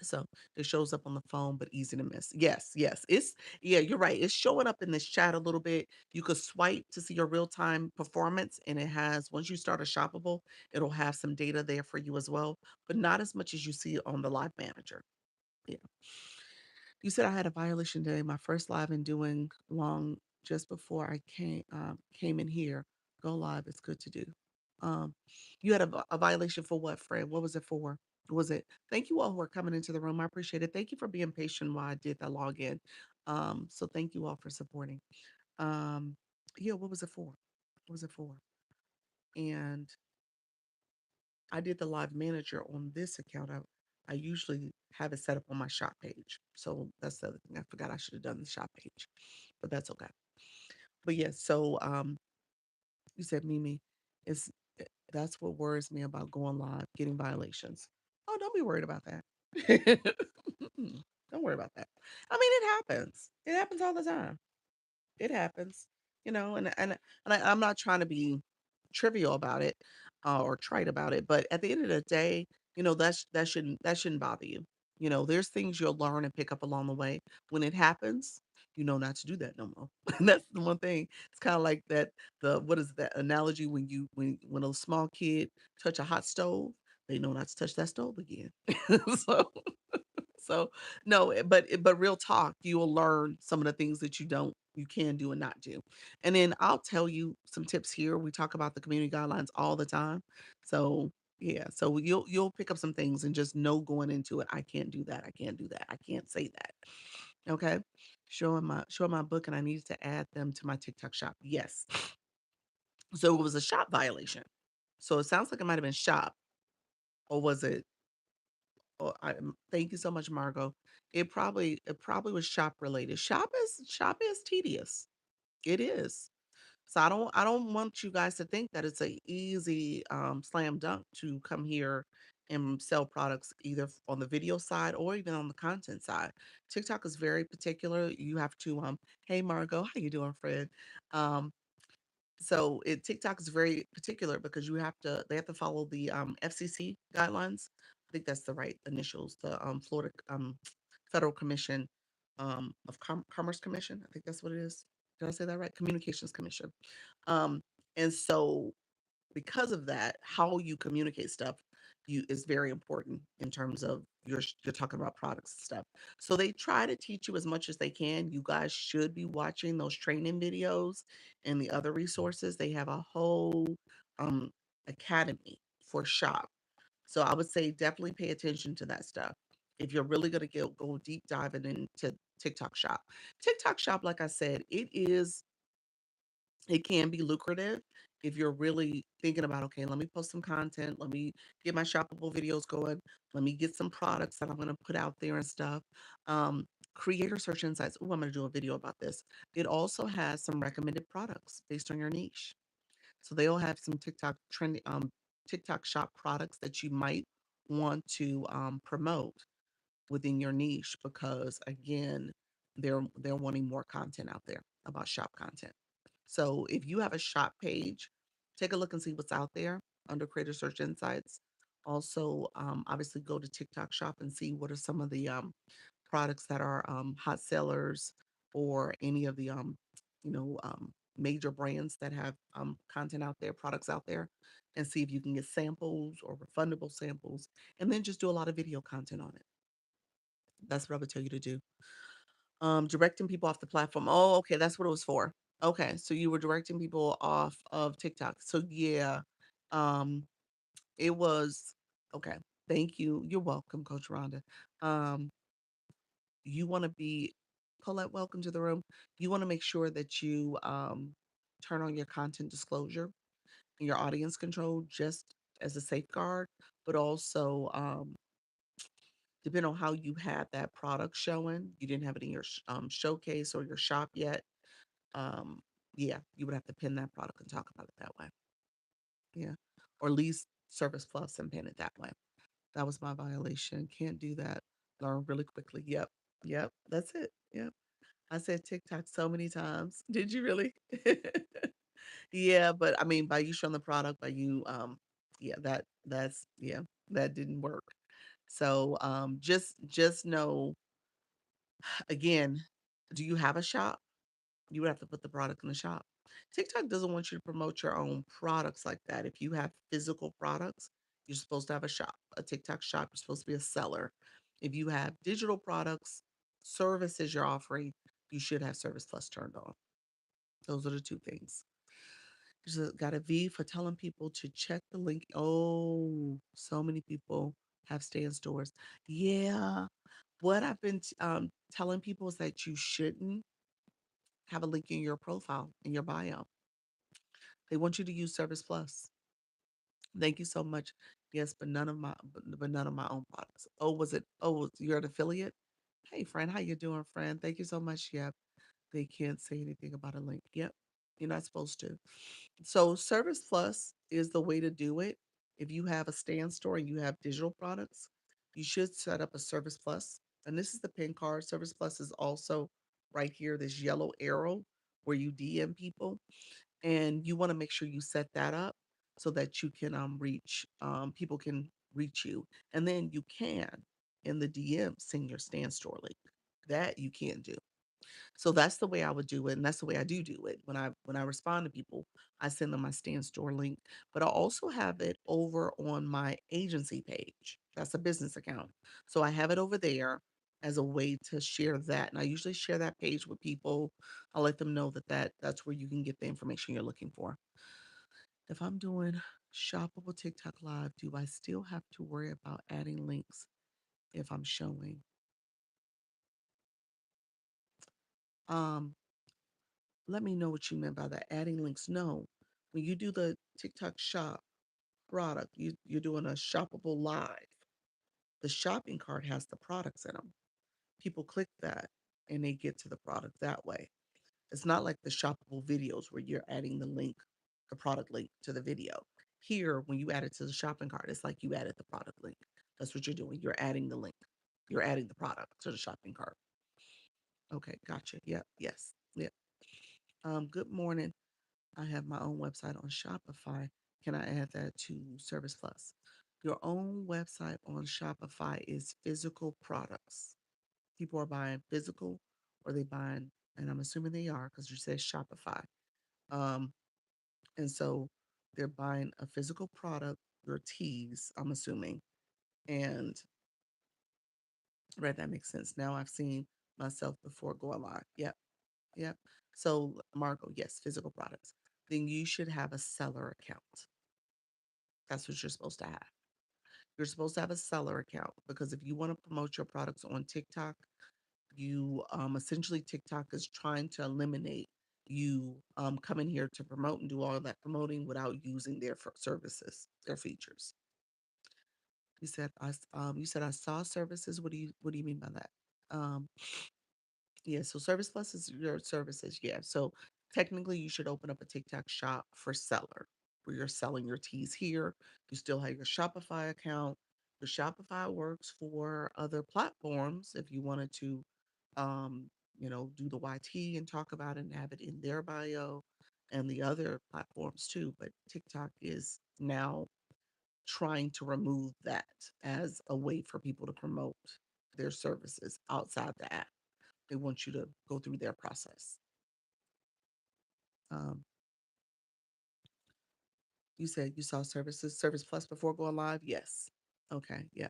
So it shows up on the phone, but easy to miss. Yes, yes. Yeah, you're right. It's showing up in this chat a little bit. You could swipe to see your real-time performance, and it has, once you start a shoppable, it'll have some data there for you as well, but not as much as you see on the live manager. Yeah. You said I had a violation today, my first live in doing long just before I came in here. Go live, it's good to do. Um, you had a violation for what, Fred? What was it for? Was it? Thank you all who are coming into the room. I appreciate it. Thank you for being patient while I did that login. So thank you all for supporting. Um, yeah, what was it for? What was it for? And I did the live manager on this account. I usually have it set up on my shop page. So that's the other thing. I forgot I should have done the shop page, but that's okay. But yeah, so you said Mimi, it's that's what worries me about going live, getting violations. Oh, don't be worried about that. Mm-mm, don't worry about that. I mean, it happens. It happens all the time. It happens, I'm not trying to be trivial about it, or trite about it, but at the end of the day, that shouldn't bother you. There's things you'll learn and pick up along the way. When it happens, you know not to do that no more. And that's the one thing. It's kind of like that the what is that analogy when a small kid touch a hot stove, they know not to touch that stove again. So so no, but real talk, you will learn some of the things that you can do and not do. And then I'll tell you some tips here. We talk about the community guidelines all the time. So yeah, so you'll pick up some things and just know going into it, I can't do that. I can't do that. I can't say that. Okay. Showing my book and I needed to add them to my TikTok shop. Yes. So it was a shop violation. So it sounds like it might have been shop, or was it? Oh, thank you so much, Margot. It probably was shop related. Shop is tedious. It is. So I don't want you guys to think that it's a easy slam dunk to come here and sell products either on the video side or even on the content side. TikTok is very particular. You have to hey Margot, how you doing, Fred? Um TikTok is very particular because they have to follow the FCC guidelines. I think that's the right initials, the Florida Federal Commission of Commerce Commission. I think that's what it is. Did I say that right? Communications Commission. Um, and so because of that, how you communicate stuff is very important in terms of you're talking about products and stuff. So they try to teach you as much as they can. You guys should be watching those training videos and the other resources. They have a whole um academy for shop. So I would say definitely pay attention to that stuff. If you're really going to go deep diving into TikTok shop. TikTok shop, like I said, it can be lucrative if you're really thinking about, okay, let me post some content, let me get my shoppable videos going, let me get some products that I'm going to put out there and stuff. Um, Creator search insights. Oh, I'm going to do a video about this. It also has some recommended products based on your niche. So they'll have some TikTok shop products that you might want to promote within your niche because again, they're wanting more content out there about shop content. So if you have a shop page, take a look and see what's out there under Creator Search Insights. Also, obviously go to TikTok Shop and see what are some of the products that are hot sellers or any of the major brands that have content out there, products out there, and see if you can get samples or refundable samples, and then just do a lot of video content on it. That's what I would tell you to do. Directing people off the platform. Oh, okay, that's what it was for. Okay, so you were directing people off of TikTok. So yeah, um, it was okay. Thank you. You're welcome, Coach Rhonda. Um, you want to be Colette, welcome to the room. You want to make sure that you turn on your content disclosure and your audience control just as a safeguard, but also depending on how you had that product showing, you didn't have it in your showcase or your shop yet. Um, yeah, you would have to pin that product and talk about it that way. Yeah, or at least Service Plus and pin it that way. That was my violation. Can't do that. Learn really quickly. Yep, yep, that's it. Yep. I said TikTok so many times. Did you really? Yeah, but I mean, by you showing the product, by you, yeah, that didn't work. So, just know again, do you have a shop? You would have to put the product in the shop. TikTok doesn't want you to promote your own products like that. If you have physical products, you're supposed to have a shop, a TikTok shop. You're supposed to be a seller. If you have digital products, services you're offering, you should have Service Plus turned on. Those are the two things. Just got a V for telling people to check the link. Oh, so many people have stand stores. Yeah. What I've been telling people is that you shouldn't have a link in your profile, in your bio. They want you to use Service Plus. Thank you so much. Yes, but none of my own products. Oh, was it? Oh, you're an affiliate. Hey, friend, how you doing, friend? Thank you so much. Yep, they can't say anything about a link. Yep, you're not supposed to. So Service Plus is the way to do it. If you have a stand store and you have digital products, you should set up a Service Plus. And this is the pin card. Service Plus is also right here, this yellow arrow where you DM people, and you want to make sure you set that up so that you can reach people can reach you, and then you can in the DM send your stand store link. That you can do. So that's the way I would do it, and that's the way I do it. When I respond to people, I send them my stand store link, but I also have it over on my agency page. That's a business account. So I have it over there as a way to share that. And I usually share that page with people. I let them know that's where you can get the information you're looking for. If I'm doing shoppable TikTok live, do I still have to worry about adding links if I'm showing? Um, Let me know what you meant by that. Adding links. No. When you do the TikTok shop product, you're doing a shoppable live. The shopping cart has the products in them. People click that and they get to the product that way. It's not like the shoppable videos where you're adding the link, the product link to the video. Here, when you add it to the shopping cart, it's like you added the product link. That's what you're doing. You're adding the link. You're adding the product to the shopping cart. Okay, gotcha. Yep, yes. Yep. Good morning. I have my own website on Shopify. Can I add that to Service Plus? Your own website on Shopify is physical products. People are buying physical or they buying, and I'm assuming they are because you said Shopify. Um, and so they're buying a physical product, your teas, I'm assuming. And right, that makes sense. Now I've seen myself before going live. Yep, yep. So Marco, yes, physical products. Then you should have a seller account. That's what you're supposed to have. You're supposed to have a seller account because if you want to promote your products on TikTok, you essentially TikTok is trying to eliminate you coming here to promote and do all of that promoting without using their services, their features. You said I saw services. What do you mean by that? Um, Yeah, so Service Plus is your services. Yeah. So technically you should open up a TikTok shop for seller where you're selling your teas here. You still have your Shopify account. Your Shopify works for other platforms if you wanted to um, do the YT and talk about it and have it in their bio and the other platforms too. But TikTok is now trying to remove that as a way for people to promote their services outside the app. They want you to go through their process. Um, you said you saw Service Plus before going live? Yes. Okay. Yeah.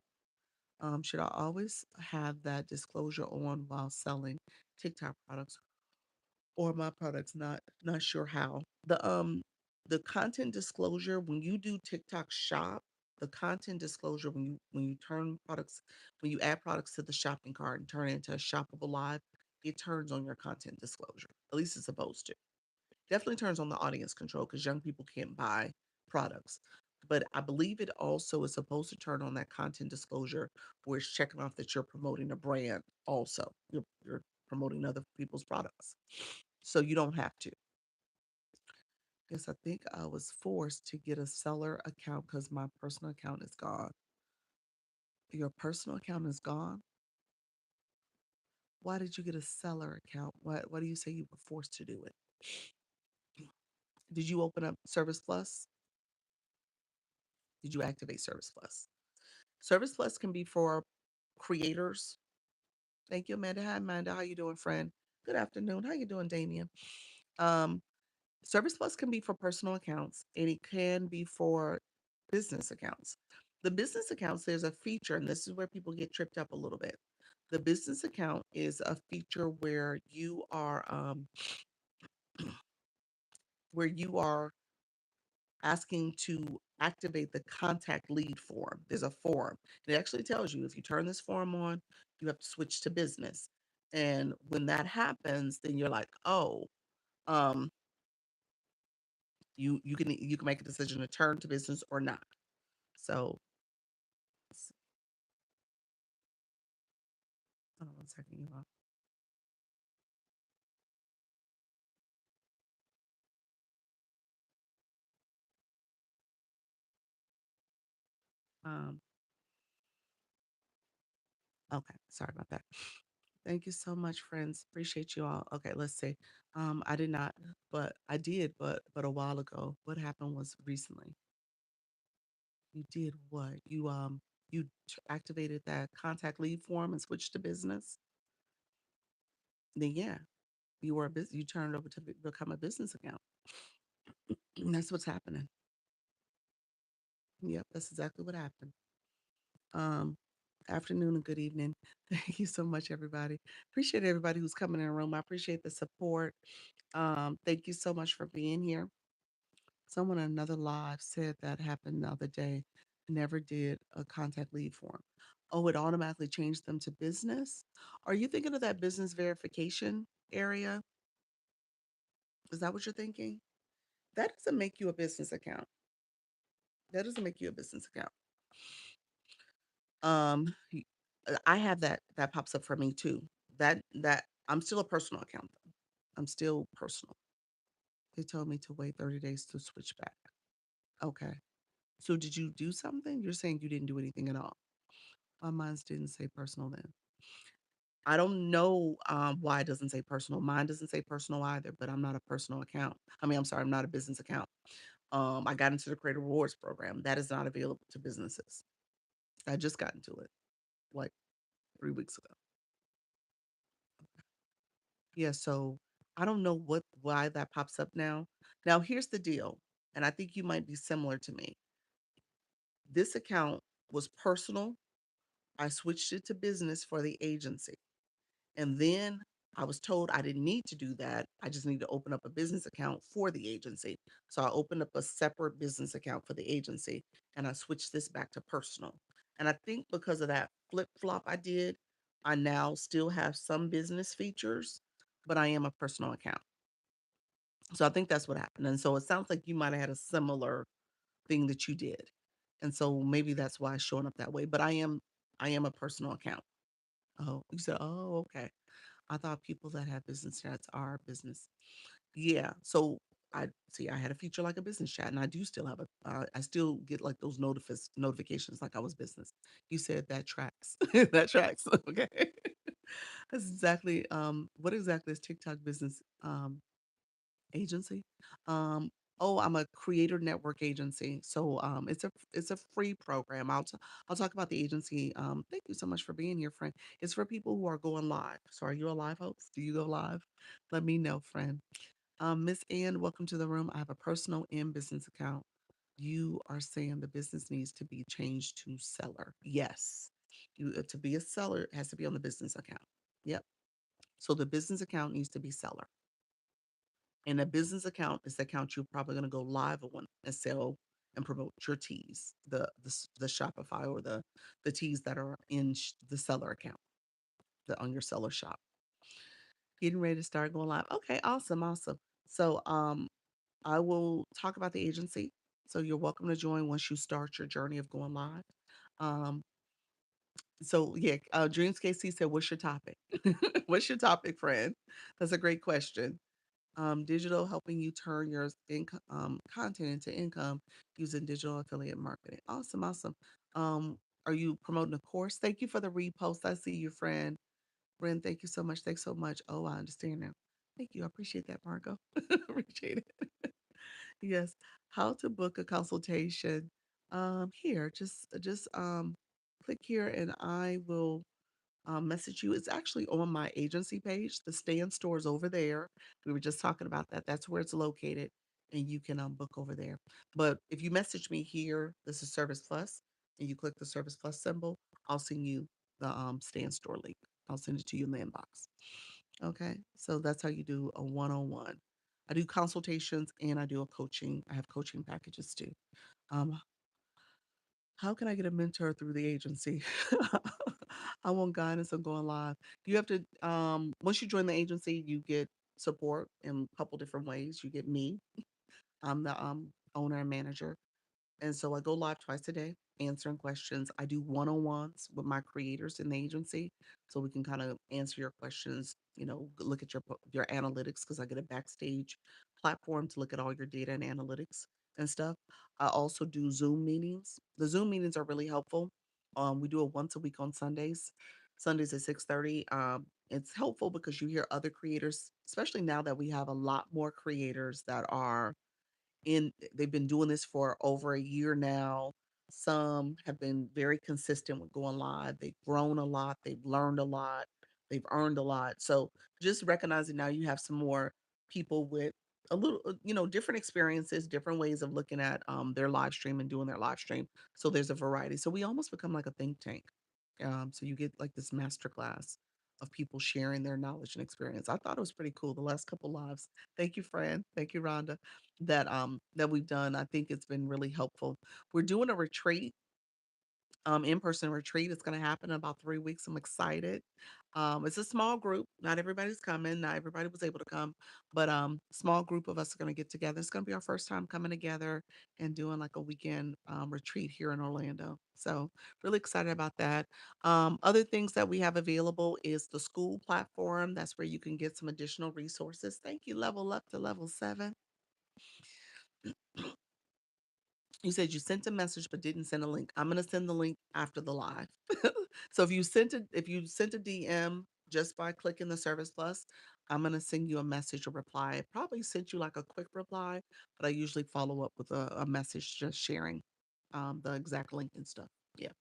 Should I always have that disclosure on while selling TikTok products or my products? Not sure how. The content disclosure when you do TikTok shop, the content disclosure when you turn products when you add products to the shopping cart and turn it into a shoppable live, it turns on your content disclosure. At least it's supposed to. Definitely turns on the audience control because young people can't buy products. But I believe it also is supposed to turn on that content disclosure where it's checking off that you're promoting a brand also. You're promoting other people's products. So you don't have to. Yes, I think I was forced to get a seller account because my personal account is gone. Your personal account is gone? Why did you get a seller account? Why do you say you were forced to do it? Did you open up Service Plus? Did you activate Service Plus? Service Plus can be for creators. Thank you, Amanda. Hi, Amanda. How you doing, friend? Good afternoon. How you doing, Damien? Um, Service Plus can be for personal accounts, and it can be for business accounts. The business accounts, there's a feature, and this is where people get tripped up a little bit. The business account is a feature where you are asking to activate the contact lead form. There's a form. It actually tells you if you turn this form on, you have to switch to business. And when that happens, then you're like, oh, um, you can make a decision to turn to business or not. So, hold on one second, you all. Um, okay, sorry about that. Thank you so much, friends. Appreciate you all. Okay, let's see. I did not, but I did, but a while ago. What happened was recently. You did what? Activated that contact lead form and switched to business. Then yeah, you were a business. You turned over to become a business account. And that's what's happening. Yep, that's exactly what happened. Um, Afternoon and good evening. Thank you so much, everybody. Appreciate everybody who's coming in the room. I appreciate the support. Thank you so much for being here. Someone on another live said that happened the other day. Never did a contact lead form. Oh, it automatically changed them to business. Are you thinking of that business verification area? Is that what you're thinking? That doesn't make you a business account. That doesn't make you a business account. Y I have that pops up for me too. That I'm still a personal account though. I'm still personal. They told me to wait 30 days to switch back. Okay. So did you do something? You're saying you didn't do anything at all. Mine's didn't say personal then. I don't know why it doesn't say personal. Mine doesn't say personal either, but I'm not a personal account. I mean, I'm sorry, I'm not a business account. I got into the Creator Rewards program. That is not available to businesses. I just got into it like 3 weeks ago. Yeah, so I don't know why that pops up now. Now here's the deal, and I think you might be similar to me. This account was personal. I switched it to business for the agency. And then I was told I didn't need to do that. I just need to open up a business account for the agency. So I opened up a separate business account for the agency and I switched this back to personal. And I think because of that flip flop I did, I now still have some business features, but I am a personal account. So I think that's what happened. And so it sounds like you might have had a similar thing that you did. And so maybe that's why it's showing up that way. But I am a personal account. Oh, you said, oh, okay. I thought people that have business chats are business. Yeah. So I see I had a feature like a business chat and I do still have I still get like those notifications like I was business. You said that tracks. That tracks. Okay. That's exactly what exactly is TikTok business agency? Um oh, I'm a creator network agency. So it's a free program. I'll talk about the agency. Thank you so much for being here, friend. It's for people who are going live. So are you a live host? Do you go live? Let me know, friend. Miss Ann, welcome to the room. I have a personal and business account. You are saying the business needs to be changed to seller. Yes. To be a seller, it has to be on the business account. Yep. So the business account needs to be seller. And a business account is the account you're probably going to go live on and sell and promote your teas, the Shopify or the teas that are in the seller account, on your seller shop. Getting ready to start going live. Okay, awesome, awesome. So I will talk about the agency. So you're welcome to join once you start your journey of going live. Um, so yeah, Dreams KC said, "What's your topic? What's your topic, friend?" That's a great question. Digital helping you turn your income content into income using digital affiliate marketing. Awesome, awesome. Um, are you promoting a course? Thank you for the repost. I see you, friend. Friend, thank you so much. Thanks so much. Oh, I understand now. Thank you. I appreciate that, Marco. Appreciate it. Yes. How to book a consultation. Here, just click here and I will message you. It's actually on my agency page. The stand store is over there. We were just talking about that. That's where it's located, and you can book over there. But if you message me here, this is Service Plus, and you click the Service Plus symbol, I'll send you the stand store link. I'll send it to you in the inbox. Okay, so that's how you do a one-on-one. I do consultations and I do a coaching. I have coaching packages too. Um, how can I get a mentor through the agency? I want guidance on going live. You have to, once you join the agency, you get support in a couple different ways. You get me. I'm the owner and manager. And so I go live twice a day answering questions. I do one-on-ones with my creators in the agency so we can kind of answer your questions, look at your analytics because I get a backstage platform to look at all your data and analytics and stuff. I also do Zoom meetings. The Zoom meetings are really helpful. We do it once a week on Sundays. Sundays at 6:30. It's helpful because you hear other creators, especially now that we have a lot more creators that are they've been doing this for over a year now. Some have been very consistent with going live. They've grown a lot, they've learned a lot, they've earned a lot. So just recognizing now you have some more people with a little, different experiences, different ways of looking at their live stream and doing their live stream. So there's a variety. So we almost become like a think tank. So you get like this master class of people sharing their knowledge and experience. I thought it was pretty cool the last couple lives. Thank you, Fran. Thank you, Rhonda, that we've done. I think it's been really helpful. We're doing a retreat, in-person retreat. It's going to happen in about 3 weeks. I'm excited. It's a small group. Not everybody's coming. Not everybody was able to come, but small group of us are going to get together. It's going to be our first time coming together and doing like a weekend retreat here in Orlando. So really excited about that. Other things that we have available is the school platform. That's where you can get some additional resources. Thank you. Level up to level 7. You said you sent a message but didn't send a link. I'm gonna send the link after the live. So if you sent a DM just by clicking the Service Plus, I'm gonna send you a message or reply. I probably sent you like a quick reply, but I usually follow up with a message just sharing the exact link and stuff. Yeah.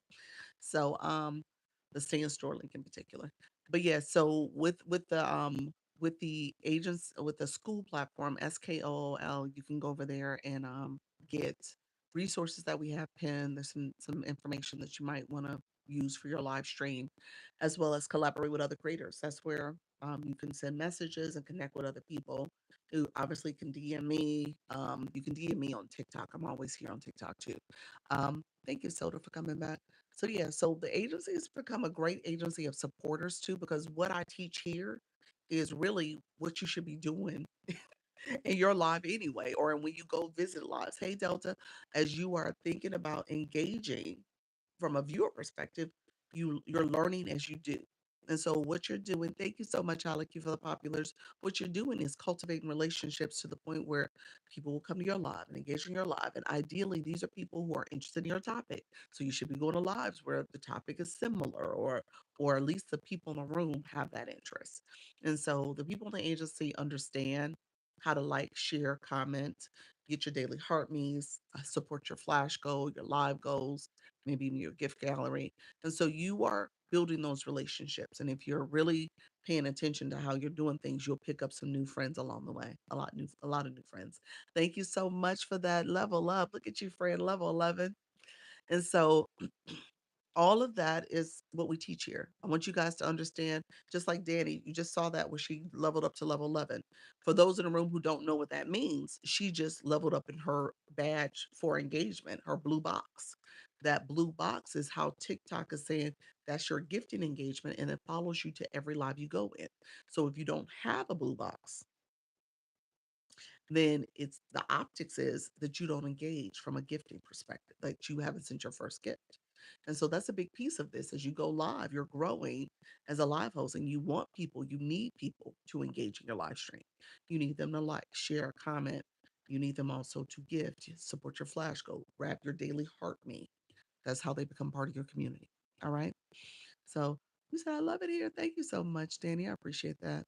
So, the stay in store link in particular. But yeah, so with the agents with the school platform, SKOOL, you can go over there and get resources that we have pinned. There's some information that you might want to use for your live stream, as well as collaborate with other creators. That's where you can send messages and connect with other people who obviously can DM me. You can DM me on TikTok. I'm always here on TikTok too. Thank you, Soda, for coming back. So yeah, so the agency has become a great agency of supporters too, because what I teach here is really what you should be doing in your live anyway, or when you go visit lives. Hey, Delta, as you are thinking about engaging from a viewer perspective, you're learning as you do. And so what you're doing, thank you so much, Alec, you for the populars. What you're doing is cultivating relationships to the point where people will come to your live and engage in your live. And ideally, these are people who are interested in your topic. So you should be going to lives where the topic is similar, or at least the people in the room have that interest. And so the people in the agency understand how to like, share, comment, get your daily heart me's, support your flash goal, your live goals, maybe even your gift gallery. And so you are building those relationships. And if you're really paying attention to how you're doing things, you'll pick up some new friends along the way. A lot of new friends. Thank you so much for that level up. Look at you, friend, level 11. And so all of that is what we teach here. I want you guys to understand, just like Danny, you just saw that where she leveled up to level 11. For those in the room who don't know what that means, she just leveled up in her badge for engagement, her blue box. That blue box is how TikTok is saying that's your gifting engagement, and it follows you to every live you go in. So if you don't have a blue box, then it's the optics is that you don't engage from a gifting perspective, that you haven't sent your first gift. And so that's a big piece of this. As you go live, you're growing as a live host, and you need people to engage in your live stream. You need them to like, share, comment. You need them also to gift, support your flash goal, grab your daily heart me. That's how they become part of your community. All right. So you said, I love it here. Thank you so much, Danny. I appreciate that.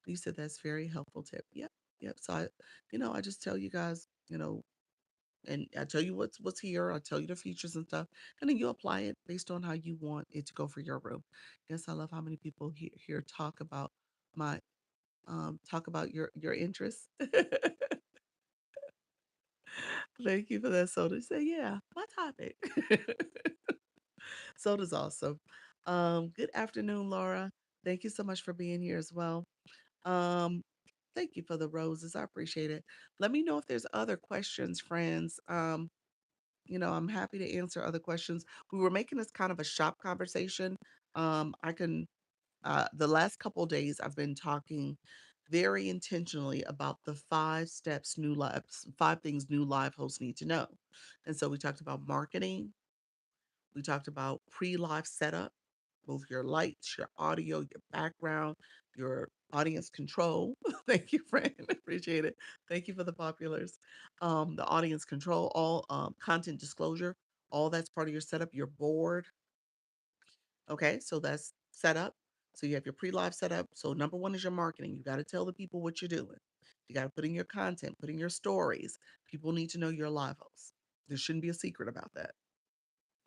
You said that's very helpful tip. Yep. Yep. So I just tell you guys, and I tell you what's here. I tell you the features and stuff, and then you apply it based on how you want it to go for your room. Yes, I love how many people here my talk about your interests. Thank you for that, Soda. Say, yeah, my topic. Soda's awesome. Good afternoon, Laura. Thank you so much for being here as well. Um, Thank you for the roses. I appreciate it. Let me know if there's other questions, friends. I'm happy to answer other questions. We were making this kind of a shop conversation. I can The last couple days I've been talking very intentionally about the 5 things new live hosts need to know. And so we talked about marketing, we talked about pre-live setup, both your lights, your audio, your background, your audience control. Thank you, friend. Appreciate it. Thank you for the populars. The audience control, all content disclosure, all that's part of your setup, your board, Okay, so that's set up. So you have your pre-live set up. So number one is your marketing. You got to tell the people what you're doing. You got to put in your content, put in your stories. People need to know you're a live host. There shouldn't be a secret about that.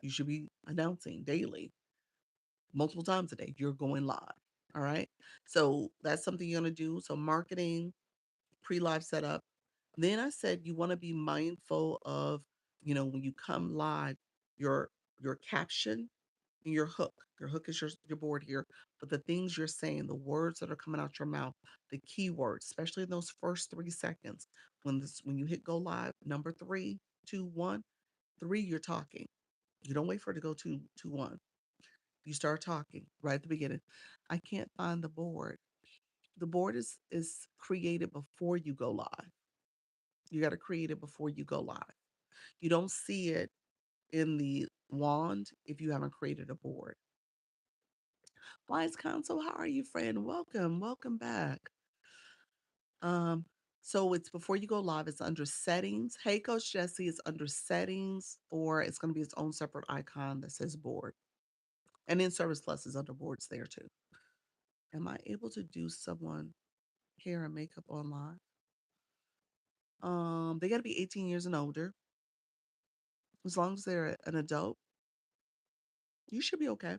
You should be announcing daily, multiple times a day, you're going live. All right. So that's something you're going to do. So marketing, pre-live setup. Then I said you want to be mindful of, when you come live, your your caption and your hook. Your hook is your board here, but the things you're saying, the words that are coming out your mouth, the keywords, especially in those first 3 seconds, when you hit go live, number three, two, one, three, you're talking. You don't wait for it to go two, one. You start talking right at the beginning. I can't find the board. The board is created before you go live. You got to create it before you go live. You don't see it in the wand if you haven't created a board. Wise Counsel, how are you, friend? Welcome, welcome back. Um, so it's before you go live, it's under settings. Hey, Coach Jesse, it's under settings, or it's going to be its own separate icon that says board. And then Service Plus is under boards there too. Am I able to do someone hair and makeup online? They got to be 18 years and older. As long as they're an adult, you should be okay.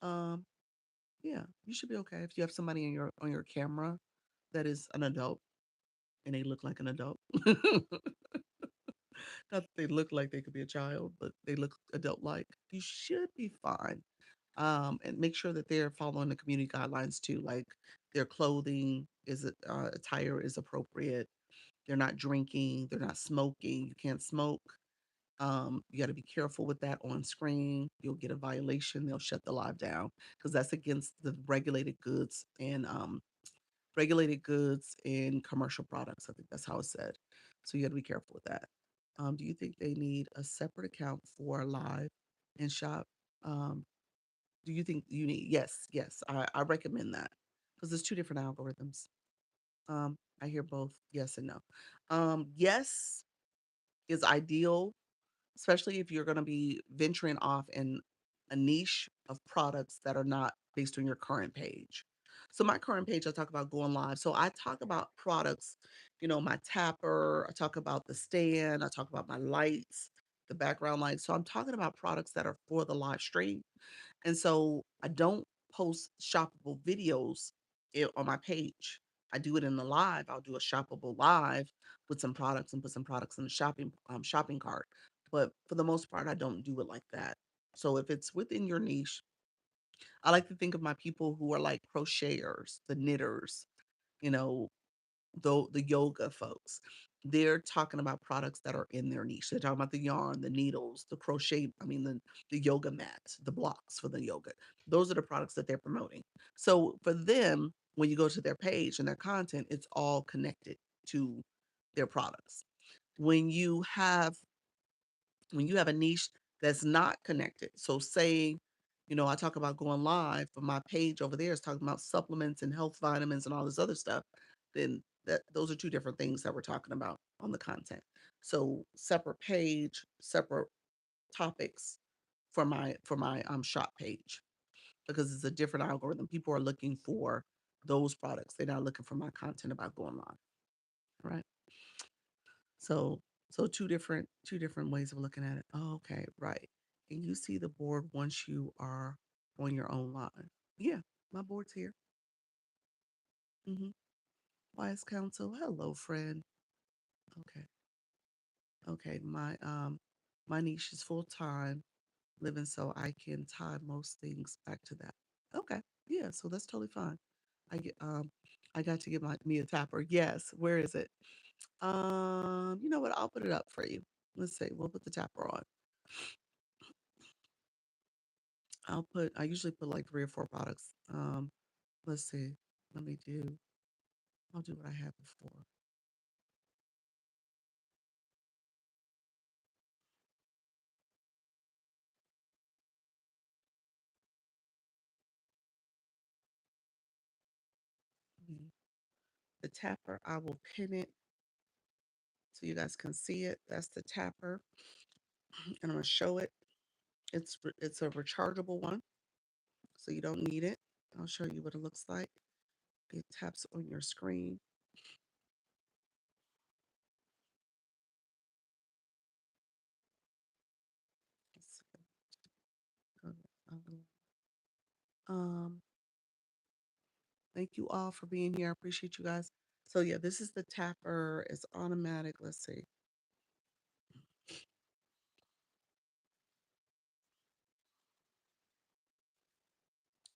Um, yeah, you should be okay if you have somebody in your on your camera that is an adult and they look like an adult. Not that they look like they could be a child, but they look adult like. You should be fine. And make sure that they're following the community guidelines too, like their clothing attire is appropriate. They're not drinking, they're not smoking. You can't smoke. You got to be careful with that on screen. You'll get a violation. They'll shut the live down because that's against the regulated goods and commercial products. I think that's how it's said. So you got to be careful with that. Do you think they need a separate account for live and shop? Um, do you think you need? Yes, yes. I recommend that because there's two different algorithms. I hear both yes and no. Yes is ideal, especially if you're going to be venturing off in a niche of products that are not based on your current page. So my current page, I talk about going live. So I talk about products, my tapper, I talk about the stand, I talk about my lights, the background lights. So I'm talking about products that are for the live stream. And so I don't post shoppable videos on my page. I do it in the live. I'll do a shoppable live with some products and put some products in the shopping cart. But for the most part, I don't do it like that. So if it's within your niche, I like to think of my people who are like crocheters, the knitters, you know, the yoga folks. They're talking about products that are in their niche. They're talking about the yarn, the needles, the crochet, the yoga mats, the blocks for the yoga. Those are the products that they're promoting. So for them, when you go to their page and their content, it's all connected to their products. When you have when you have a niche that's not connected. So say, I talk about going live, but my page over there is talking about supplements and health vitamins and all this other stuff, then those are two different things that we're talking about on the content. So separate page, separate topics for my shop page because it's a different algorithm. People are looking for those products. They're not looking for my content about going live. Right. So two different ways of looking at it. Oh, okay, right. And you see the board once you are on your own line. Yeah, my board's here. hmm Wise counsel. Hello, friend. Okay. Okay. My niche is full time living, so I can tie most things back to that. Okay. Yeah, so that's totally fine. I got to get me a tapper. Yes, where is it? You know what? I'll put it up for you. Let's see. We'll put the tapper on. I usually put like 3 or 4 products. Let's see. Let me do I'll do what I had before. Mhm. The tapper, I will pin it so you guys can see it. That's the tapper. And I'm gonna show it. It's a rechargeable one, so you don't need it. I'll show you what it looks like. It taps on your screen. Let's go to Um, thank you all for being here. I appreciate you guys. So yeah, this is the tapper. It's automatic. Let's see.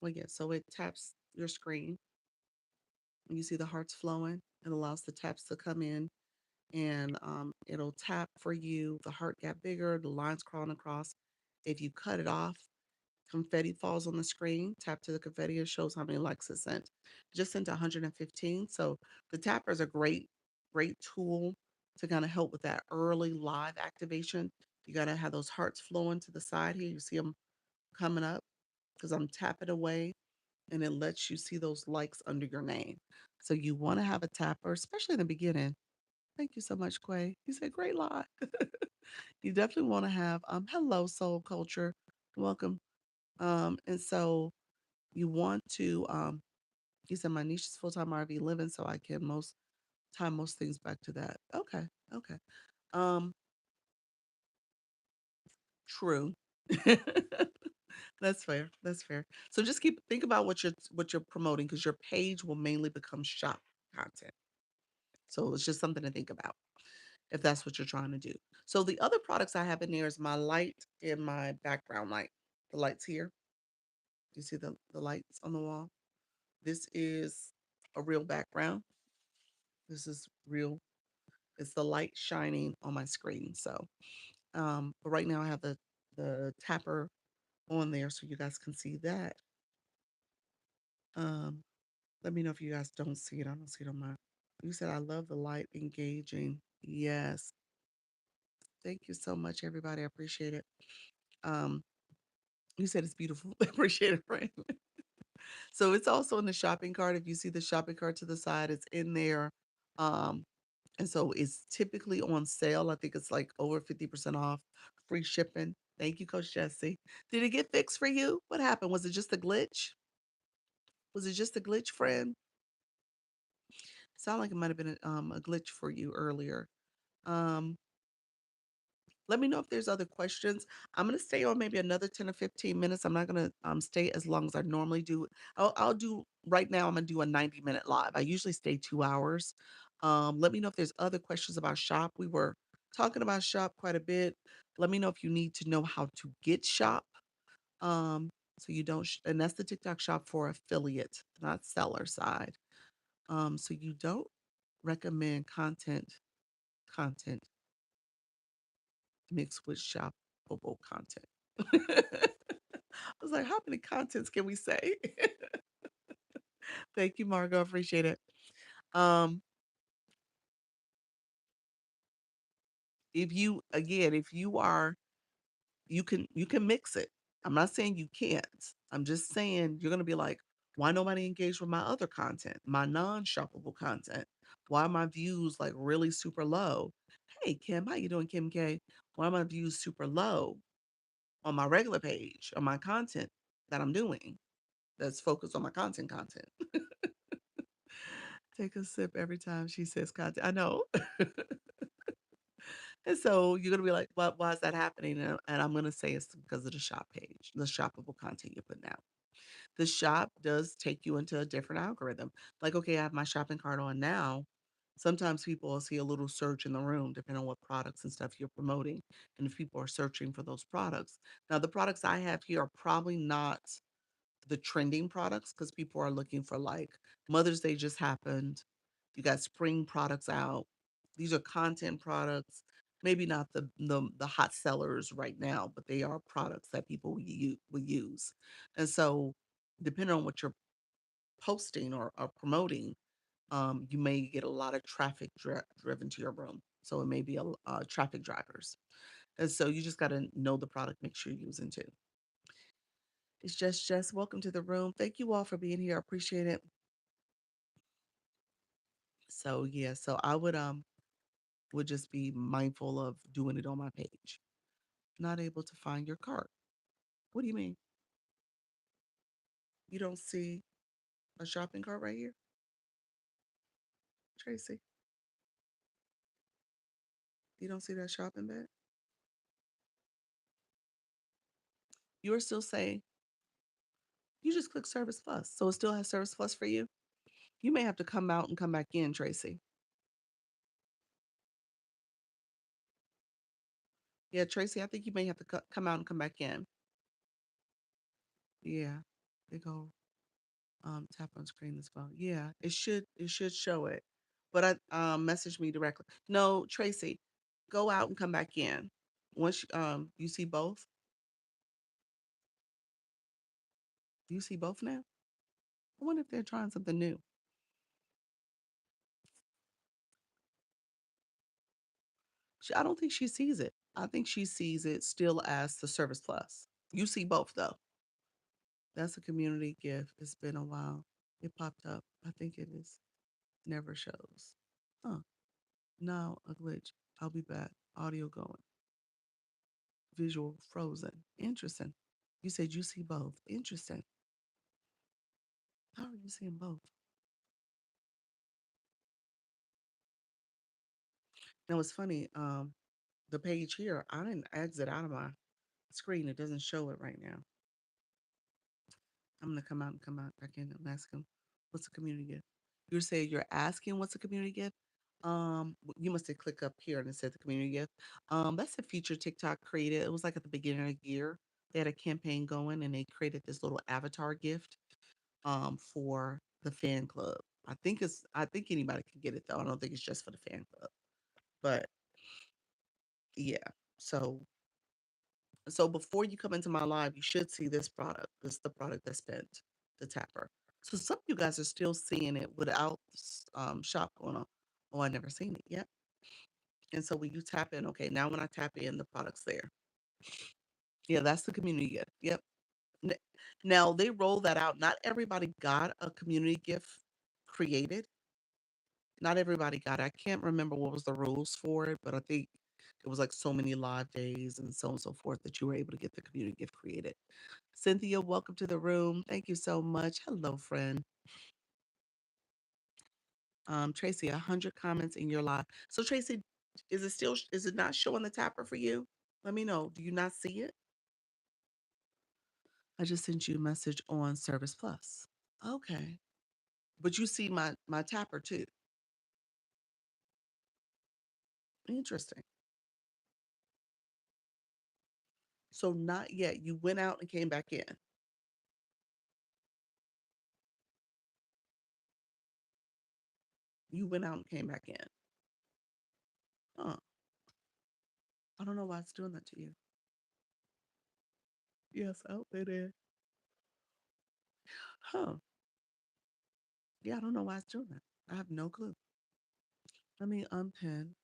Well, yeah, so it taps your screen. You see the hearts flowing. It allows the taps to come in, and it'll tap for you. The heart got bigger, the lines crawling across. If you cut it off, confetti falls on the screen. Tap to the confetti, it shows how many likes it sent. Just sent 115. So the tapper is a great tool to kind of help with that early live activation. You got to have those hearts flowing to the side here. You see them coming up because I'm tapping away, and it lets you see those likes under your name. So you want to have a tapper, especially in the beginning. Thank you so much, Quay. You said great live. You definitely want to have hello soul culture. Welcome. And so you want to you said my niche is full-time RV living, so I can most things back to that. Okay, okay. Um, true. That's fair. That's fair. So just think about what you're promoting because your page will mainly become shop content. So it's just something to think about if that's what you're trying to do. So the other products I have in there is my light and my background light. The lights here. You see the lights on the wall? This is a real background. This is real. It's the light shining on my screen. So, but right now I have the tapper on there so you guys can see that. Um, let me know if you guys don't see it. I don't see it on my. You said I love the light engaging. Yes. Thank you so much, everybody. I appreciate it. Um, you said it's beautiful. I appreciate it, friend. So it's also in the shopping cart. If you see the shopping cart to the side, it's in there. Um, and so it's typically on sale. I think it's like over 50% off, free shipping. Thank you, Coach Jesse. Did it get fixed for you? What happened? Was it just a glitch? Was it just a glitch, friend? Sound like it might have been a glitch for you earlier. Um, Let me know if there's other questions. I'm gonna stay on maybe another 10 or 15 minutes. I'm not gonna stay as long as I normally do. I'll do right now, I'm gonna do a 90-minute live. I usually stay 2 hours. Let me know if there's other questions about shop. We were talking about shop quite a bit. Let me know if you need to know how to get shop. Um, so you don't and that's the TikTok shop for affiliate, not seller side. So you don't recommend content mixed with shoppable content. I was like, how many contents can we say? Thank you, Margot. Appreciate it. Um, if you again, if you are, you can mix it. I'm not saying you can't. I'm just saying you're gonna be like, why nobody engaged with my other content, my non-shoppable content? Why are my views like really super low? Hey Kim, how you doing, Kim K? Why are my views super low on my regular page on my content that I'm doing? That's focused on my content. Take a sip every time she says content. I know. And so you're gonna be like, why is that happening? And I'm gonna say it's because of the shop page, the shoppable content you're putting out. The shop does take you into a different algorithm. Like, okay, I have my shopping cart on now. Sometimes people will see a little search in the room, depending on what products and stuff you're promoting. And if people are searching for those products. Now, the products I have here are probably not the trending products because people are looking for like Mother's Day just happened. You got spring products out. These are content products. Maybe not the hot sellers right now, but they are products that people will use. And so, depending on what you're posting or promoting, you may get a lot of traffic driven to your room. So it may be traffic drivers. And so you just got to know the product, make sure you're using too. It's just welcome to the room. Thank you all for being here. I appreciate it. So yeah, so I would just be mindful of doing it on my page. Not able to find your cart. What do you mean? You don't see a shopping cart right here, Tracy? You don't see that shopping bag? You're still saying you just click Service Plus, so it still has Service Plus for you. You may have to come out and come back in, Tracy. Yeah, Tracy, I think you may have to come out and come back in. Yeah, they go tap on screen as well. Yeah, it should show it, but I message me directly. No, Tracy, go out and come back in. Once you see both, do you see both now? I wonder if they're trying something new. I don't think she sees it. I think she sees it still as the Service Plus. You see both though. That's a community gift. It's been a while. It popped up. I think it is. Never shows. Huh. Now a glitch. I'll be back. Audio going. Visual frozen. Interesting. You said you see both. Interesting. How are you seeing both? Now it's funny. The page here, I didn't exit out of my screen. It doesn't show it right now. I'm gonna come out and come out back in and ask him, what's a community gift? You're saying you're asking what's a community gift? You must have clicked up here and it said the community gift. That's a feature TikTok created. It was like at the beginning of the year. They had a campaign going and they created this little avatar gift for the fan club. I think anybody can get it though. I don't think it's just for the fan club. But yeah. So so before you come into my live, you should see this product. This is the product that's spent the tapper. So some of you guys are still seeing it without shop going on. Oh, I never seen it yet. And so when you tap in, okay, now when I tap in, the product's there. Yeah, that's the community gift. Yep. N- Now they roll that out. Not everybody got a community gift created. Not everybody got it. I can't remember what was the rules for it, but I think it was like so many live days and so on and so forth that you were able to get the community gift created. Cynthia, welcome to the room. Thank you so much. Hello, friend. Tracy, 100 comments in your live. So Tracy, is it not showing the tapper for you? Let me know. Do you not see it? I just sent you a message on Service Plus. Okay. But you see my tapper too. Interesting. So not yet. You went out and came back in. You went out and came back in. Huh. I don't know why it's doing that to you. Yes, oh, it is. Huh. Yeah, I don't know why it's doing that. I have no clue. Let me unpin.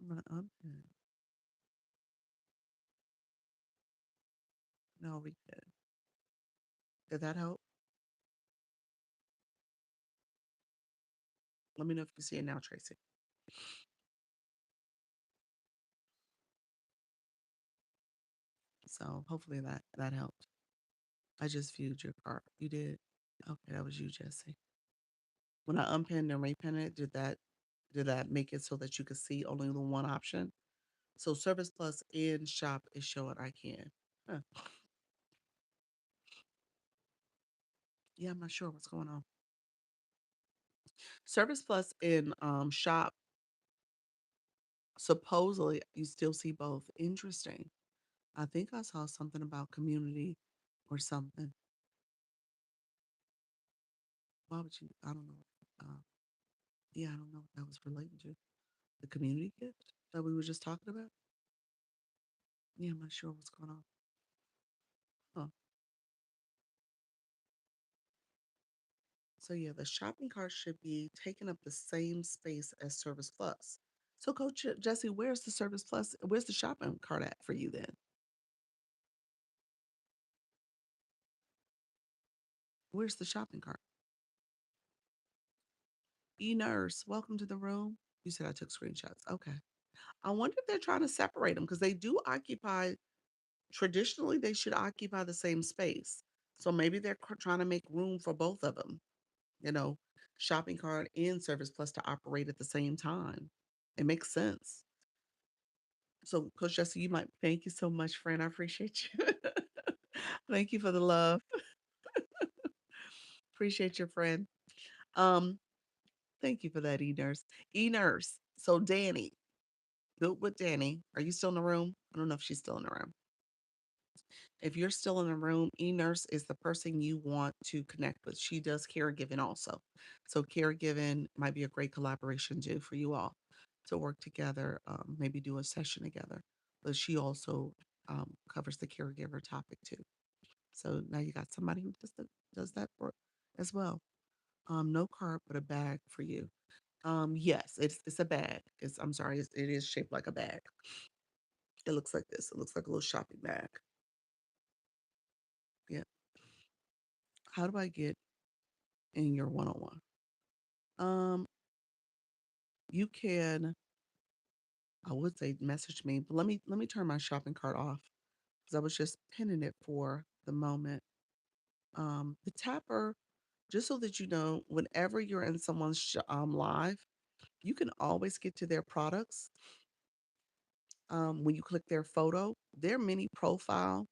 I'm gonna unpin. No, we did. Did that help? Let me know if you see it now, Tracy. So hopefully that helped. I just viewed your cart. You did? Okay, that was you, Jesse. When I unpinned and repinned it, did that make it so that you could see only the one option? So Service Plus in shop is showing I can. Huh. Yeah, I'm not sure what's going on. Service Plus in shop, supposedly you still see both. Interesting. I think I saw something about community or something. Why would you? I don't know. Yeah, I don't know what that was related to. The community gift that we were just talking about? Yeah, I'm not sure what's going on. Huh. So yeah, the shopping cart should be taking up the same space as Service Plus. So Coach Jesse, where's the Service Plus? Where's the shopping cart at for you then? Where's the shopping cart? E Nurse, welcome to the room. You said I took screenshots. Okay. I wonder if they're trying to separate them because they do occupy, traditionally, they should occupy the same space. So maybe they're trying to make room for both of them, you know, shopping cart and Service Plus to operate at the same time. It makes sense. So, Coach Jesse, you might thank you so much, friend. I appreciate you. Thank you for the love. Appreciate your friend. Um, Thank you for that, E-Nurse. E-Nurse. So Danny, good with Danny. Are you still in the room? I don't know if she's still in the room. If you're still in the room, E-Nurse is the person you want to connect with. She does caregiving also. So caregiving might be a great collaboration too for you all to work together, maybe do a session together. But she also covers the caregiver topic too. So now you got somebody who does that for as well. No card, but a bag for you. Yes, it's a bag. I'm sorry, it is shaped like a bag. It looks like this. It looks like a little shopping bag. Yeah. How do I get in your one-on-one? Um, you can, I would say message me, but let me turn my shopping cart off because I was just pinning it for the moment. The tapper, just so that you know, whenever you're in someone's live, you can always get to their products. When you click their photo, their mini profile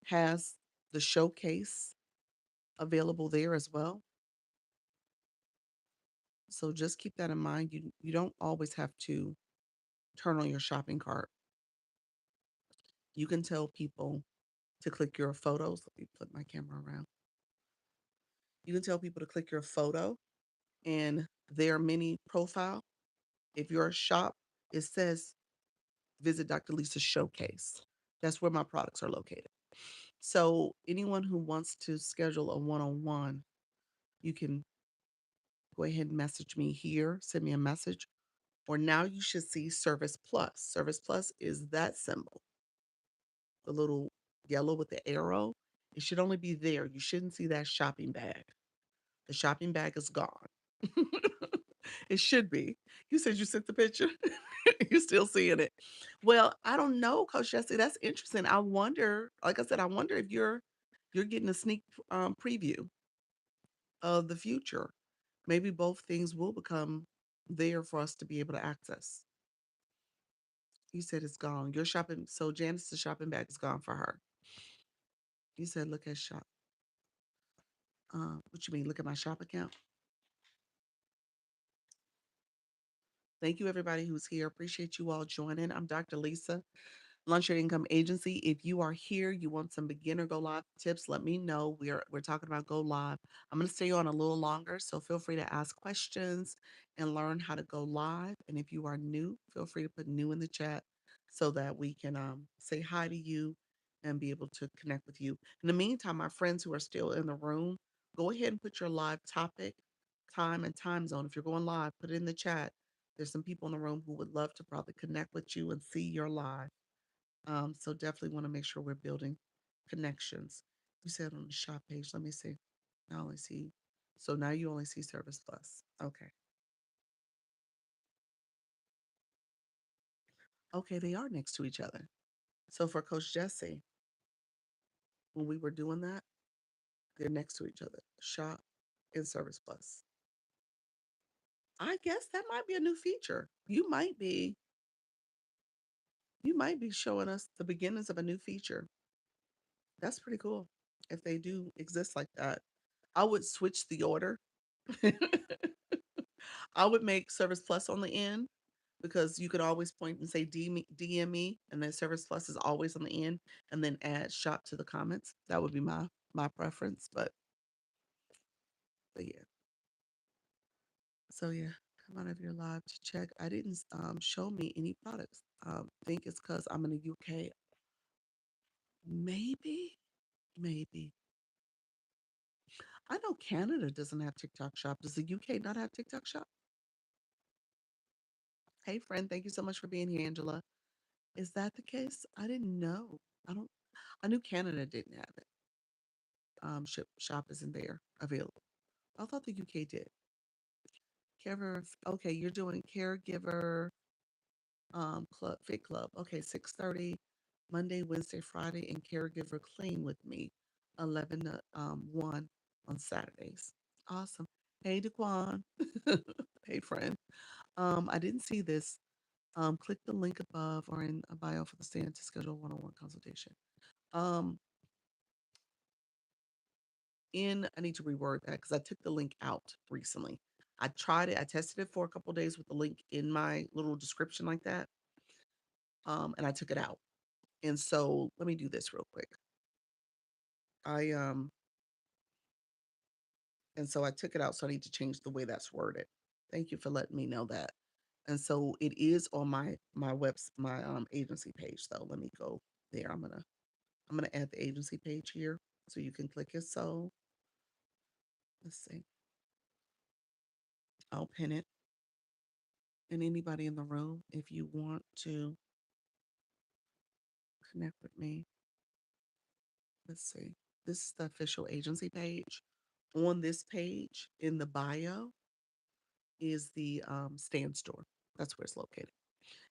has the showcase available there as well. So just keep that in mind. You don't always have to turn on your shopping cart. You can tell people to click your photos. Let me put my camera around. You can tell people to click your photo and their mini profile. If you're a shop, it says visit Dr. Lisa's showcase. That's where my products are located. So anyone who wants to schedule a one-on-one, you can go ahead and message me here, send me a message, or now you should see Service Plus. Service Plus is that symbol, the little yellow with the arrow. It should only be there. You shouldn't see that shopping bag. The shopping bag is gone. It should be. You said you sent the picture. You're still seeing it. Well, I don't know, Coach Jesse. That's interesting. I wonder, like I said, I wonder if you're getting a sneak preview of the future. Maybe both things will become there for us to be able to access. You said it's gone. Your shopping, so Janice's shopping bag is gone for her. You said look at shop. What you mean? Look at my shop account. Thank you, everybody who's here. Appreciate you all joining. I'm Dr. Lisa. Launch Your Income Agency. If you are here, you want some beginner go live tips, let me know. We're talking about go live. I'm going to stay on a little longer, so feel free to ask questions and learn how to go live. And if you are new, feel free to put new in the chat so that we can say hi to you and be able to connect with you. In the meantime, my friends who are still in the room, go ahead and put your live topic, time, and time zone. If you're going live, put it in the chat. There's some people in the room who would love to probably connect with you and see your live. So definitely want to make sure we're building connections. You said on the shop page, let me see. I only see, so now you only see Service Plus. Okay. Okay, they are next to each other. So for Coach Jesse, when we were doing that, they're next to each other. Shop and Service Plus. I guess that might be a new feature. You might be showing us the beginnings of a new feature. That's pretty cool. If they do exist like that, I would switch the order. I would make Service Plus on the end because you could always point and say DM me, and then Service Plus is always on the end, and then add shop to the comments. That would be my preference, but yeah. So yeah, come out of your live to check. I didn't show me any products. Think it's because I'm in the UK. Maybe, maybe. I know Canada doesn't have TikTok Shop. Does the UK not have TikTok Shop? Hey, friend, thank you so much for being here, Angela. Is that the case? I didn't know. I don't. I knew Canada didn't have it. Shop isn't there available. I thought the UK did. Caregiver. Okay, you're doing caregiver. Club Fit Club. Okay, 6:30 Monday, Wednesday, Friday, and caregiver clean with me, 11 to 1 on Saturdays. Awesome. Hey, Daquan. Hey, friend. I didn't see this. Click the link above or in a bio for the stand to schedule one-on-one consultation. Um, I need to reword that because I took the link out recently. I tried it. I tested it for a couple days with the link in my little description like that. And I took it out. And so let me do this real quick. I and so I took it out. So I need to change the way that's worded. Thank you for letting me know that. And so it is on my agency page though. Let me go there. I'm gonna add the agency page here so you can click it. So let's see. I'll pin it. And anybody in the room, if you want to connect with me, let's see. This is the official agency page. On this page in the bio is the stand store. That's where it's located.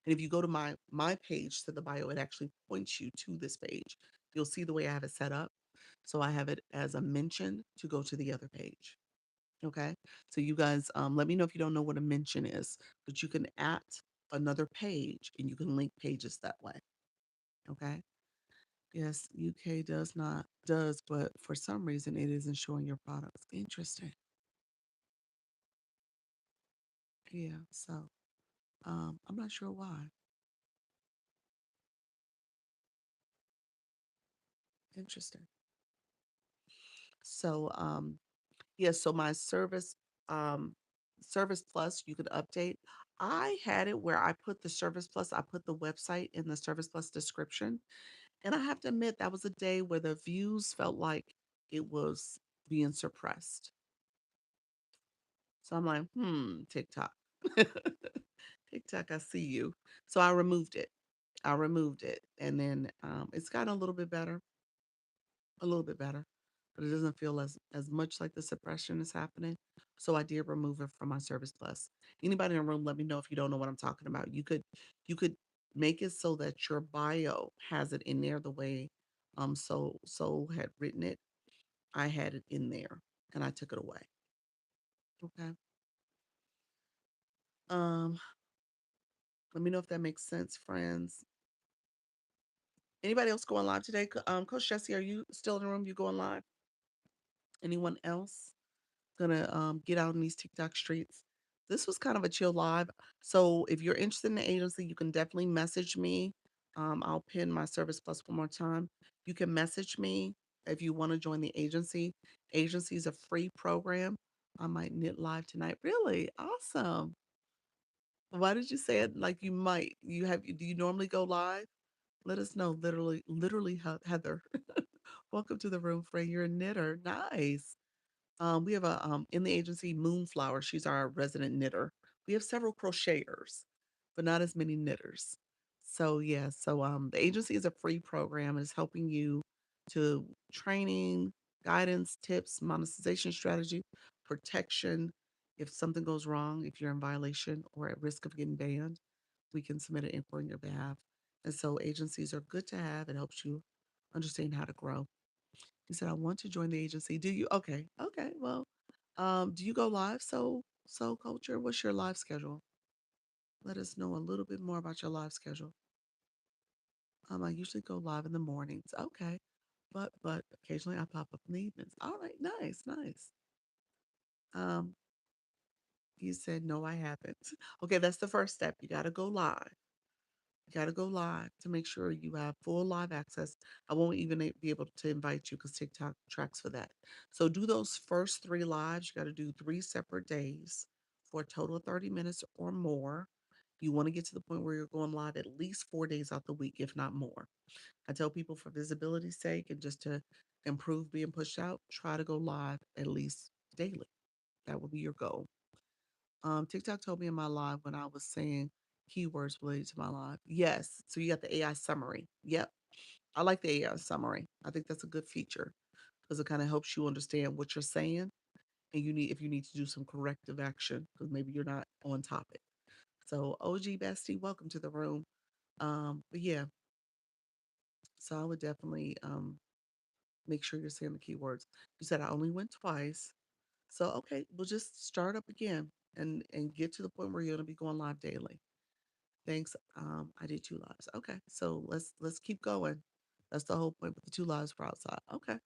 And if you go to my page to the bio, it actually points you to this page. You'll see the way I have it set up. So I have it as a mention to go to the other page. Okay. So you guys let me know if you don't know what a mention is, but you can add another page and you can link pages that way. Okay. Yes, UK does, but for some reason it isn't showing your products. Interesting. Yeah. So I'm not sure why. Interesting. So yeah, so my service plus you could update. I had it where I put the service plus, I put the website in the service plus description. And I have to admit that was a day where the views felt like it was being suppressed. So I'm like, TikTok. TikTok, I see you. So I removed it. I removed it. And then it's gotten a little bit better, but it doesn't feel as much like the suppression is happening. So I did remove it from my service plus. Anybody in the room, let me know if you don't know what I'm talking about. You could make it so that your bio has it in there the way so had written it. I had it in there and I took it away. Okay. Um, let me know if that makes sense, friends. Anybody else going live today? Coach Jesse, are you still in the room? You going live? Anyone else? Gonna get out in these TikTok streets. This was kind of a chill live. So if you're interested in the agency, you can definitely message me. I'll pin my service plus one more time. You can message me if you want to join the agency. Agency is a free program. I might knit live tonight. Really? Awesome. Why did you say it like you might? Do you normally go live? Let us know. Literally, Heather. Welcome to the room, friend. You're a knitter. Nice. We have a in the agency Moonflower. She's our resident knitter. We have several crocheters, but not as many knitters. So yeah, so the agency is a free program. It's helping you to training, guidance, tips, monetization strategy, protection. If something goes wrong, if you're in violation or at risk of getting banned, we can submit an inquiry on your behalf. And so agencies are good to have. It helps you understand how to grow. He said, I want to join the agency. Do you? Okay. Okay. Well, do you go live? So culture, what's your live schedule? Let us know a little bit more about your live schedule. I usually go live in the mornings. Okay. But occasionally I pop up in the evenings. All right. Nice. Nice. Um, you said, no, I haven't. Okay. That's the first step. You got to go live. You got to go live to make sure you have full live access. I won't even be able to invite you because TikTok tracks for that. So do those first three lives. You got to do three separate days for a total of 30 minutes or more. You want to get to the point where you're going live at least 4 days out the week, if not more. I tell people for visibility's sake and just to improve being pushed out, try to go live at least daily. That will be your goal. TikTok told me in my live when I was saying keywords related to my live. Yes. So you got the AI summary. Yep. I like the AI summary. I think that's a good feature because it kind of helps you understand what you're saying and if you need to do some corrective action because maybe you're not on topic. So OG Bestie, welcome to the room. But yeah, so I would definitely make sure you're saying the keywords. You said I only went twice. So okay, we'll just start up again and get to the point where you're gonna be going live daily. Thanks. I did two lives. Okay, so let's keep going. That's the whole point with the two lives for outside. Okay.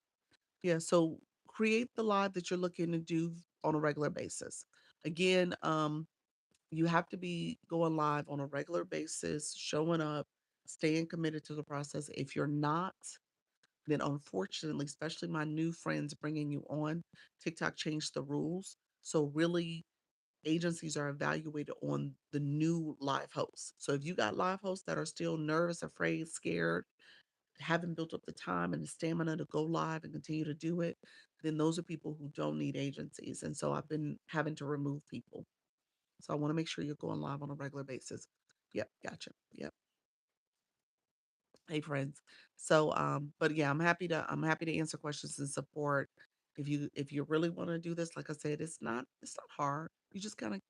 Yeah, so create the live that you're looking to do on a regular basis. Again, you have to be going live on a regular basis, showing up, staying committed to the process. If you're not, then unfortunately, especially my new friends bringing you on, TikTok changed the rules. So really, agencies are evaluated on the new live hosts. So if you got live hosts that are still nervous, afraid, scared, haven't built up the time and the stamina to go live and continue to do it, then those are people who don't need agencies. And so I've been having to remove people. So I want to make sure you're going live on a regular basis. Yep, gotcha. Yep. Hey friends. So but yeah, I'm happy to answer questions and support. If you really want to do this, like I said, it's not hard. You just kind of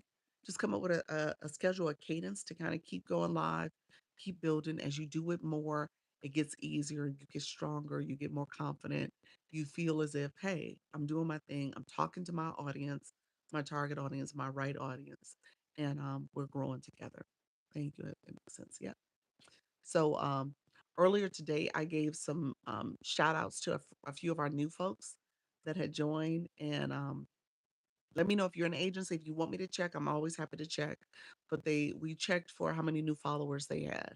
just come up with a schedule, a cadence to kind of keep going live, keep building. As you do it more, it gets easier, you get stronger, you get more confident. You feel as if, hey, I'm doing my thing, I'm talking to my audience, my target audience, my right audience, and we're growing together. Thank you. It makes sense. Yeah. So earlier today, I gave some shout outs to a few of our new folks that had joined. And let me know if you're an agency. If you want me to check, I'm always happy to check. But we checked for how many new followers they had.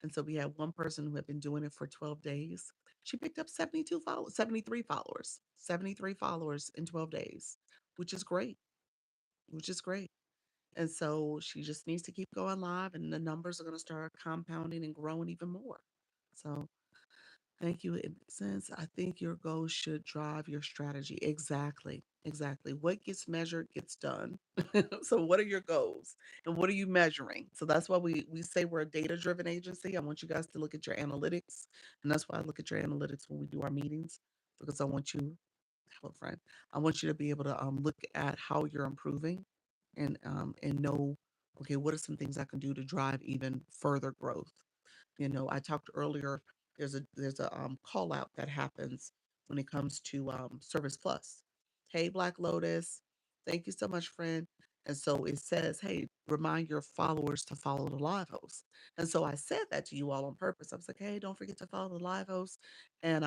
And so we had one person who had been doing it for 12 days. She picked up 72 followers, 73 followers in 12 days, which is great, which is great. And so she just needs to keep going live, and the numbers are going to start compounding and growing even more. So thank you. It makes sense. I think your goals should drive your strategy. Exactly. Exactly. What gets measured gets done. So what are your goals and what are you measuring? So that's why we say we're a data-driven agency. I want you guys to look at your analytics. And that's why I look at your analytics when we do our meetings, because I want you, hello friend, I want you to be able to look at how you're improving and know, okay, what are some things I can do to drive even further growth? I talked earlier, there's a call out that happens when it comes to Service Plus. Hey, Black Lotus, thank you so much, friend. And so it says, hey, remind your followers to follow the live host. And so I said that to you all on purpose. I was like, hey, don't forget to follow the live host. And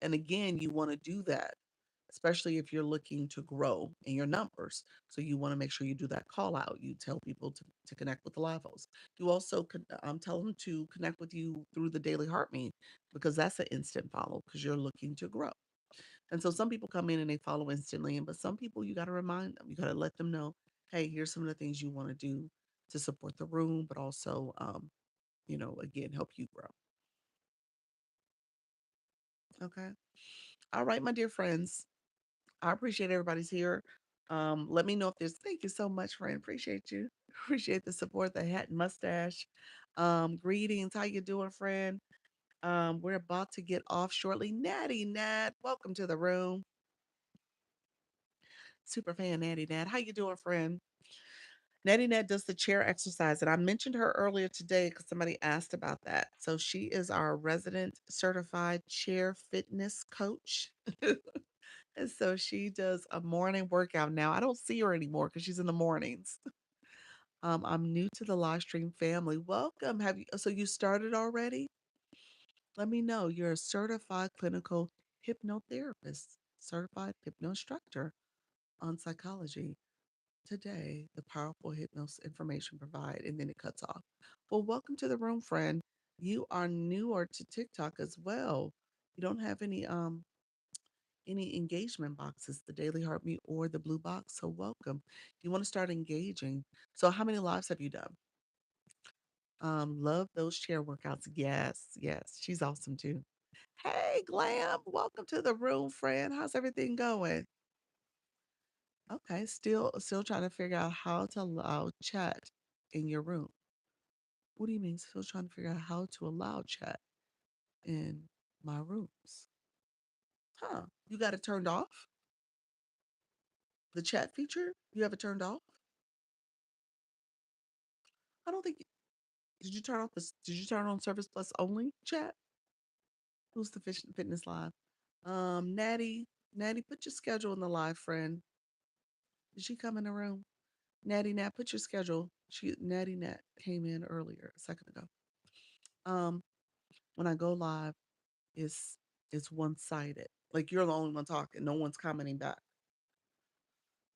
again, you want to do that, especially if you're looking to grow in your numbers. So you want to make sure you do that call out. You tell people to connect with the live host. You also could tell them to connect with you through the daily heart meet, because that's an instant follow because you're looking to grow. And so some people come in and they follow instantly, but some people you got to remind them, you got to let them know, hey, here's some of the things you want to do to support the room, but also, again, help you grow. Okay. All right, my dear friends. I appreciate everybody's here. Let me know if there's, thank you so much, friend. Appreciate you. Appreciate the support, the hat and mustache. Greetings. How you doing, friend? We're about to get off shortly. Natty Nat, welcome to the room. Super fan Natty Nat. How you doing, friend? Natty Nat does the chair exercise, and I mentioned her earlier today because somebody asked about that. So she is our resident certified chair fitness coach. And so she does a morning workout now. I don't see her anymore because she's in the mornings. I'm new to the live stream family. Welcome. So you started already? Let me know. You're a certified clinical hypnotherapist, certified hypno instructor on psychology. Today, the powerful hypnosis information provide, and then it cuts off. Well, welcome to the room, friend. You are newer to TikTok as well. You don't have any engagement boxes, the Daily Heartbeat or the blue box. So welcome. You want to start engaging. So how many lives have you done? Love those chair workouts. Yes, yes. She's awesome too. Hey, Glam, welcome to the room, friend. How's everything going? Okay, still trying to figure out how to allow chat in your room. What do you mean? Still trying to figure out how to allow chat in my rooms. Huh? You got it turned off? The chat feature? You have it turned off? I don't think did you turn off this? Did you turn on Service Plus only chat? Who's the fitness live? Natty, Natty, put your schedule in the live, friend. Did she come in the room? Natty Nat, put your schedule. Natty Nat came in earlier, a second ago. Um, when I go live, it's it's one sided. Like you're the only one talking. No one's commenting back.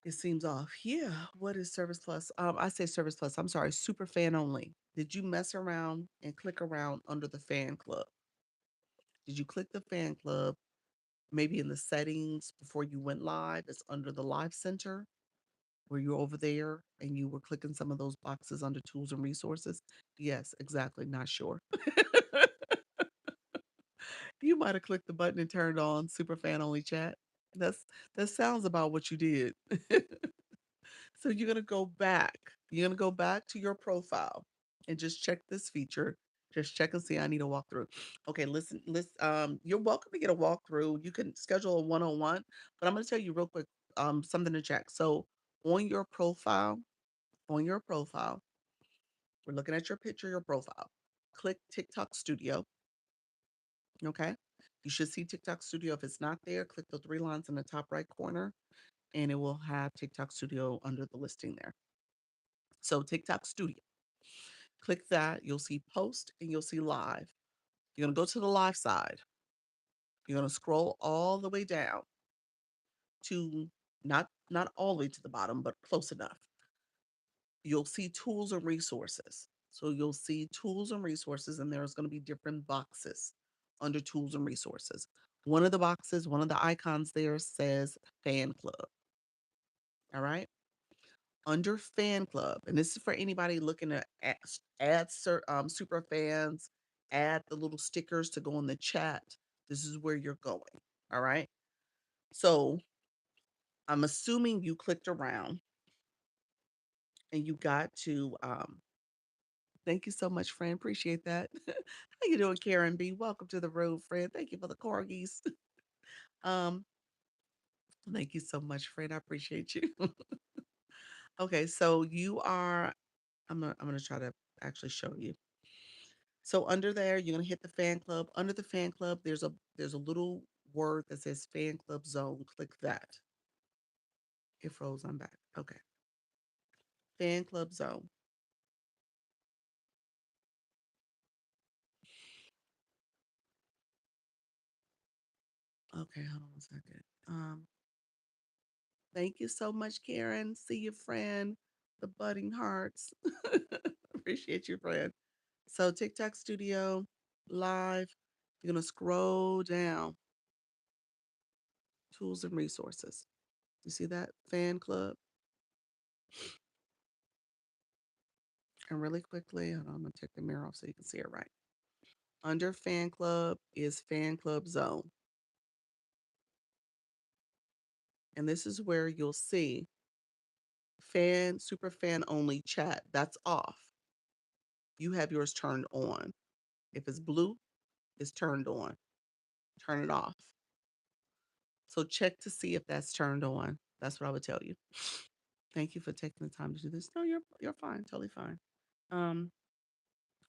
It seems off. Yeah. What is Service Plus? I say Service Plus. I'm sorry, Super Fan only. Did you mess around and click around under the fan club? Did you click the fan club maybe in the settings before you went live? It's under the live center. Were you over there and you were clicking some of those boxes under tools and resources? Yes, exactly. Not sure. You might have clicked the button and turned on super fan only chat. That's that sounds about what you did. So you're gonna go back. You're gonna go back to your profile and just check this feature. Just check and see. I need a walkthrough. Okay, listen. You're welcome to get a walkthrough. You can schedule a one-on-one, but I'm gonna tell you real quick, something to check. So on your profile, on your profile, we're looking at your picture, your profile. Click TikTok Studio. Okay. You should see TikTok Studio. If it's not there, click the three lines in the top right corner and it will have TikTok Studio under the listing there. So TikTok Studio. Click that. You'll see post and you'll see live. You're going to go to the live side. You're going to scroll all the way down to not all the way to the bottom, but close enough. You'll see tools and resources. So you'll see tools and resources, and there's going to be different boxes under tools and resources. One of the boxes, one of the icons there says fan club. All right. Under fan club, and this is for anybody looking to add super fans, add the little stickers to go in the chat. This is where you're going. All right. So I'm assuming you clicked around and you got to thank you so much, friend. Appreciate that. How you doing, Karen B? Welcome to the room, friend. Thank you for the corgis. um, thank you so much, friend. I appreciate you. Okay, so you are I'm gonna try to actually show you. So under there, you're gonna hit the fan club. Under the fan club, there's a little word that says fan club zone. Click that. It froze. I'm back. Okay. Fan club zone. Okay, hold on a second. Thank you so much, Karen. See you, friend. The budding hearts. Appreciate you, friend. So TikTok Studio live. You're gonna scroll down. Tools and resources. You see that fan club? And really quickly, hold on, I'm gonna take the mirror off so you can see it right. Under fan club is fan club zone. And this is where you'll see super fan only chat. That's off. You have yours turned on. If it's blue, it's turned on. Turn it off. So check to see if that's turned on. That's what I would tell you. Thank you for taking the time to do this. No, you're fine, totally fine. Um,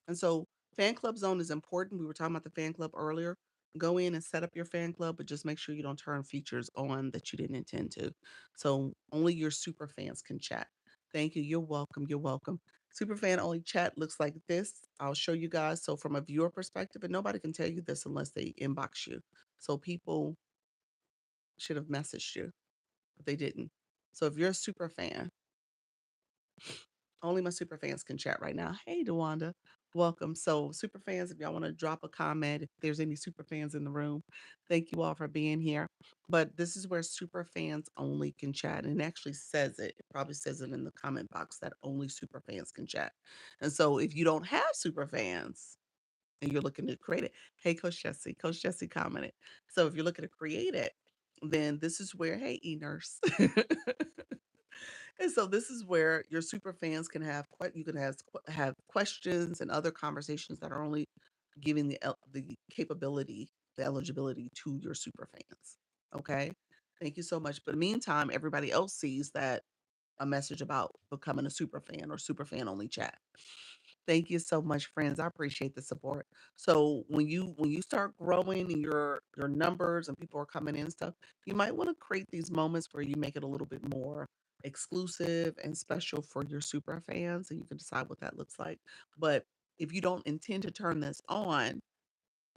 and so fan club zone is important. We were talking about the fan club earlier. Go in and set up your fan club, but just make sure you don't turn features on that you didn't intend to. So only your super fans can chat. Thank you. You're welcome. You're welcome. Super fan only chat looks like this. I'll show you guys. So from a viewer perspective, and nobody can tell you this unless they inbox you. So people should have messaged you, but they didn't. So if you're a super fan, only my super fans can chat right now. Hey, Dewanda, welcome. So, super fans, if y'all want to drop a comment, if there's any super fans in the room, thank you all for being here. But this is where super fans only can chat, and it actually says it. It probably says it in the comment box that only super fans can chat. And so, if you don't have super fans and you're looking to create it, hey, Coach Jesse commented. So, if you're looking to create it, then this is where, hey, e nurse. And so this is where your super fans can you can have questions and other conversations that are only giving the capability, the eligibility to your super fans. Okay. Thank you so much. But meantime, everybody else sees that a message about becoming a super fan or super fan only chat. Thank you so much, friends. I appreciate the support. So when you start growing and your numbers and people are coming in and stuff, you might want to create these moments where you make it a little bit more exclusive and special for your super fans, and you can decide what that looks like. But if you don't intend to turn this on,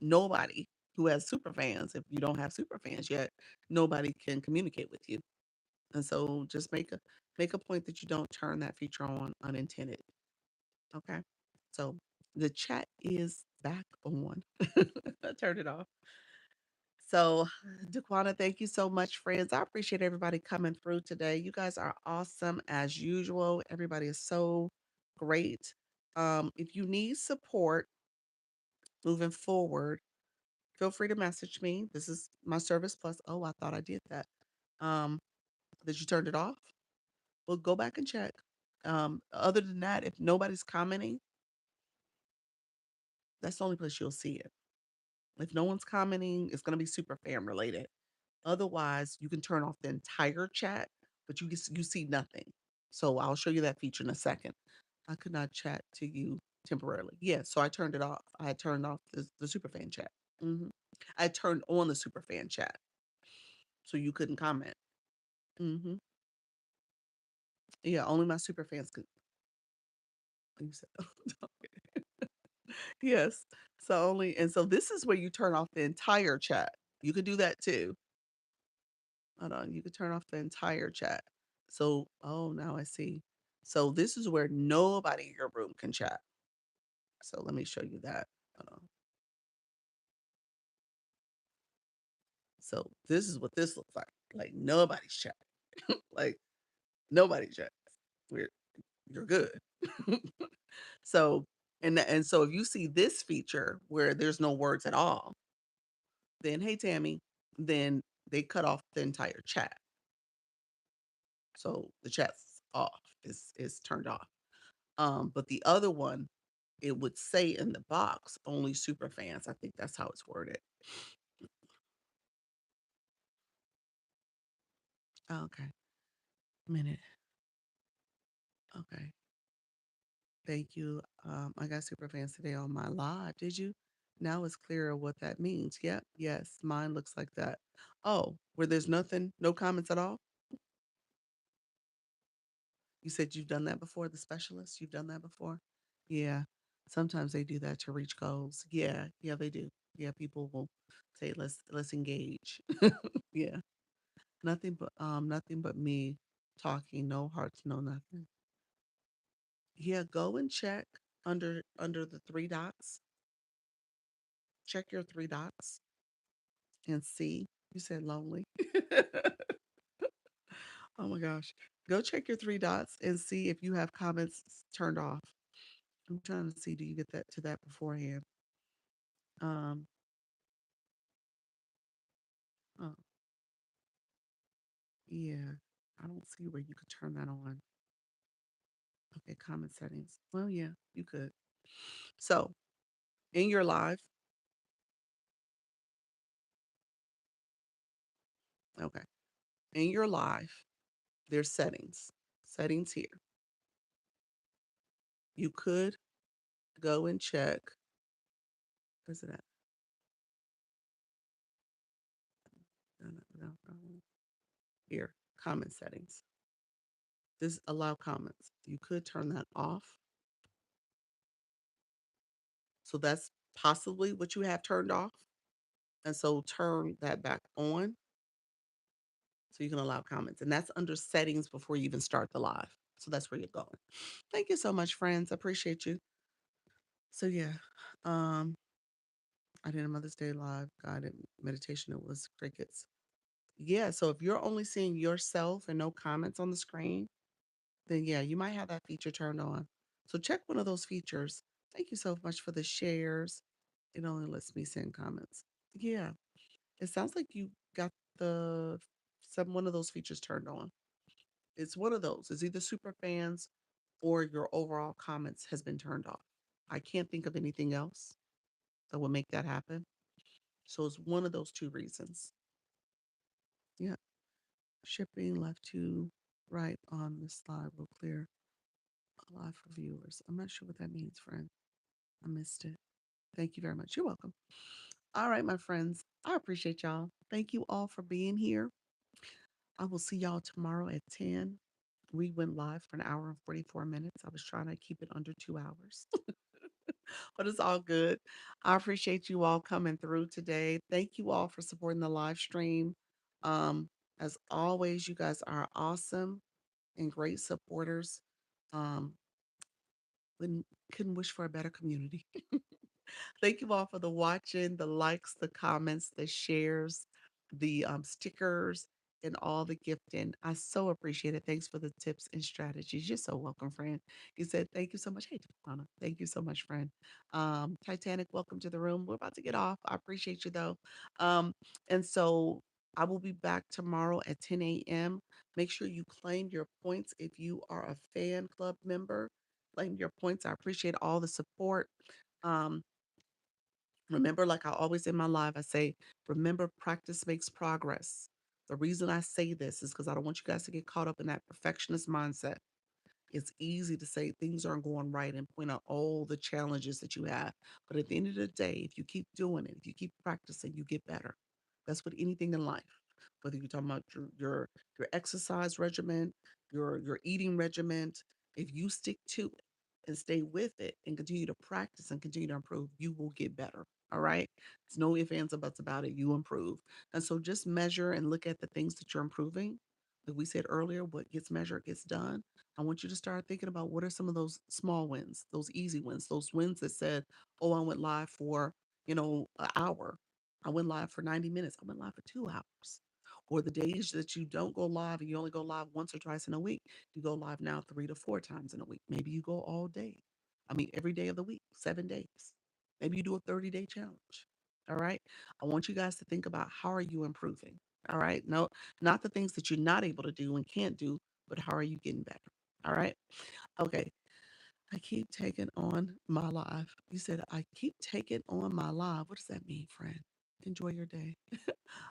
nobody who has super fans, if you don't have super fans yet, nobody can communicate with you. And so just make a point that you don't turn that feature on unintended. Okay. So the chat is back on. I turned it off. So, Daquana, thank you so much, friends. I appreciate everybody coming through today. You guys are awesome as usual. Everybody is so great. If you need support moving forward, feel free to message me. This is my service plus. Oh, I thought I did that. Um, that you turned it off? Well, go back and check. Other than that, if nobody's commenting, that's the only place you'll see it. If no one's commenting, it's gonna be super fan related. Otherwise, you can turn off the entire chat, but you see nothing. So I'll show you that feature in a second. I could not chat to you temporarily. Yeah, so I turned it off. I had turned off the super fan chat. I turned on the super fan chat so you couldn't comment. hmm Yeah, only my super fans could. You said, yes. So only, and so this is where you turn off the entire chat. You could do that too. Hold on, you could turn off the entire chat. So, oh, now I see. So this is where nobody in your room can chat. So let me show you that. Hold on. So this is what this looks like. Like nobody's chat. Like nobody's chat. We're you're good. So and so if you see this feature where there's no words at all, then hey Tammy, then they cut off the entire chat. So the chat's off. Is turned off. But the other one, it would say in the box, only super fans. I think that's how it's worded. Oh, okay. Minute. Okay. Thank you. I got super fans today on my live. Did you? Now it's clearer what that means. Yep. Yes. Mine looks like that. Oh, where there's nothing, no comments at all? You said you've done that before, the specialist? You've done that before? Yeah. Sometimes they do that to reach goals. Yeah. Yeah, they do. Yeah, people will say, let's engage. Yeah. Nothing but me talking, no hearts, no nothing. Yeah, go and check under the three dots. Check your three dots and see. You said lonely. Oh my gosh. Go check your three dots and see if you have comments turned off. I'm trying to see, do you get that to that beforehand? Um, oh, yeah. I don't see where you could turn that on. Okay, comment settings. Well, yeah, you could. So in your live, okay, in your live, there's settings. Settings here. You could go and check. Where's it at? No, no, no, no. Here, comment settings. This allow comments. You could turn that off. So that's possibly what you have turned off. And so turn that back on so you can allow comments. And that's under settings before you even start the live. So that's where you're going. Thank you so much, friends. I appreciate you. So yeah. Um, I did a Mother's Day live guided meditation. It was crickets. Yeah, so if you're only seeing yourself and no comments on the screen, then yeah, you might have that feature turned on. So check one of those features. Thank you so much for the shares. It only lets me send comments. Yeah, it sounds like you got the some one of those features turned on. It's one of those. It's either super fans or your overall comments has been turned off. I can't think of anything else that would make that happen. So it's one of those two reasons. Yeah, shipping left to. right on this slide will clear a lot for viewers. I'm not sure what that means, friend. I missed it. Thank you very much. You're welcome. All right, my friends. I appreciate y'all. Thank you all for being here. I will see y'all tomorrow at 10. We went live for an hour and 44 minutes. I was trying to keep it under 2 hours, but it's all good. I appreciate you all coming through today. Thank you all for supporting the live stream. Um, as always, you guys are awesome and great supporters. Um, couldn't, couldn't wish for a better community. Thank you all for the watching, the likes, the comments, the shares, the stickers, and all the gifting. I so appreciate it. Thanks for the tips and strategies. You're so welcome, friend. You said thank you so much. Hey, Donna, thank you so much, friend. Titanic, welcome to the room. We're about to get off. I appreciate you though. And so I will be back tomorrow at 10 a.m. Make sure you claim your points if you are a fan club member. Claim your points. I appreciate all the support. Um, Remember, like I always in my live, I say, remember, practice makes progress. The reason I say this is because I don't want you guys to get caught up in that perfectionist mindset. It's easy to say things aren't going right and point out all the challenges that you have. But at the end of the day, if you keep doing it, if you keep practicing, you get better. That's with anything in life. Whether you're talking about your exercise regimen, your eating regimen, if you stick to it and stay with it and continue to practice and continue to improve, you will get better. All right. There's no ifs, ands, or buts about it. You improve. And so just measure and look at the things that you're improving. Like we said earlier, what gets measured gets done. I want you to start thinking about what are some of those small wins, those easy wins, those wins that said, oh, I went live for, an hour. I went live for 90 minutes. I went live for 2 hours. Or the days that you don't go live and you only go live once or twice in a week, you go live now 3 to 4 times in a week. Maybe you go all day. I mean, every day of the week, 7 days. Maybe you do a 30-day challenge. All right. I want you guys to think about how are you improving? All right. No, not the things that you're not able to do and can't do, but how are you getting better? All right. Okay. I keep taking on my life. You said, I keep taking on my life. What does that mean, friend? Enjoy your day.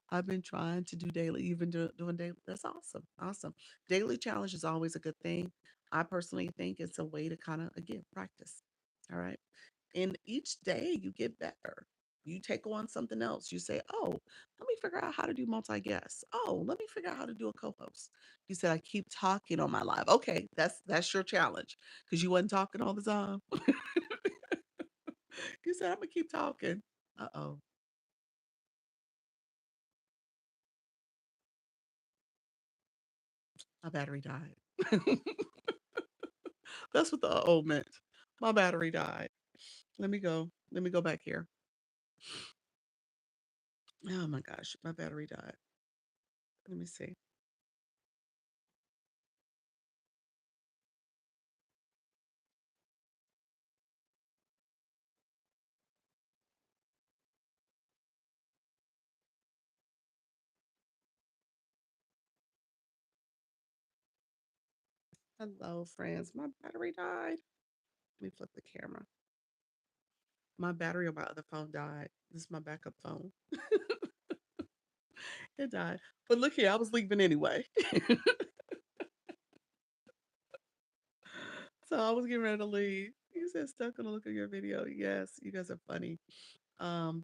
I've been trying to do daily, even doing daily. That's awesome. Awesome. Daily challenge is always a good thing. I personally think it's a way to kind of, again, practice. All right. And each day you get better. You take on something else. You say, oh, let me figure out how to do multi guests. Oh, let me figure out how to do a co host. You said, I keep talking on my live. Okay. That's your challenge because you wasn't talking all the time. You said, I'm going to keep talking. Uh oh. My battery died. That's what the uh-oh meant. My battery died. Let me go. Let me go back here. Oh my gosh, my battery died. Let me see. Hello, friends. My battery died. Let me flip the camera. My battery on my other phone died. This is my backup phone. It died. But look here, I was leaving anyway. So I was getting ready to leave. You said stuck on a look at your video. Yes, you guys are funny. Um,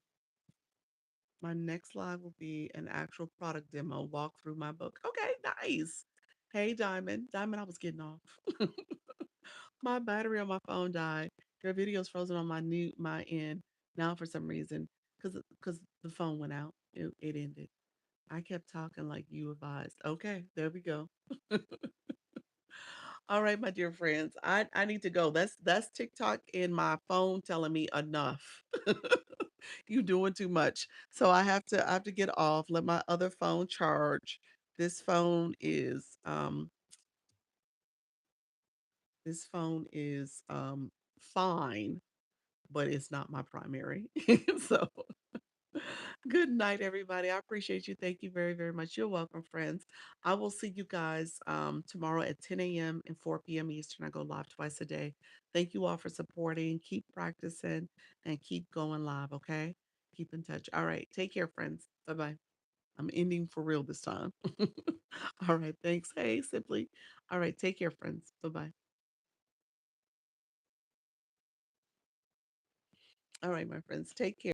my next live will be an actual product demo, walk through my book. Okay, nice. Hey, Diamond. Diamond, I was getting off. My battery on my phone died. Your video's frozen on my end now for some reason because the phone went out. It ended. I kept talking like you advised. Okay, there we go. All right, my dear friends, I need to go. That's TikTok and my phone telling me enough. You doing too much. So I have to get off. Let my other phone charge. This phone is um this phone is fine, but it's not my primary. So good night, everybody. I appreciate you. Thank you very, very much. You're welcome, friends. I will see you guys tomorrow at 10 a.m. and 4 p.m. Eastern. I go live twice a day. Thank you all for supporting. Keep practicing and keep going live, okay? Keep in touch. All right. Take care, friends. Bye bye. I'm ending for real this time. All right. Thanks. Hey, Simply. All right. Take care, friends. Bye bye. All right, my friends. Take care.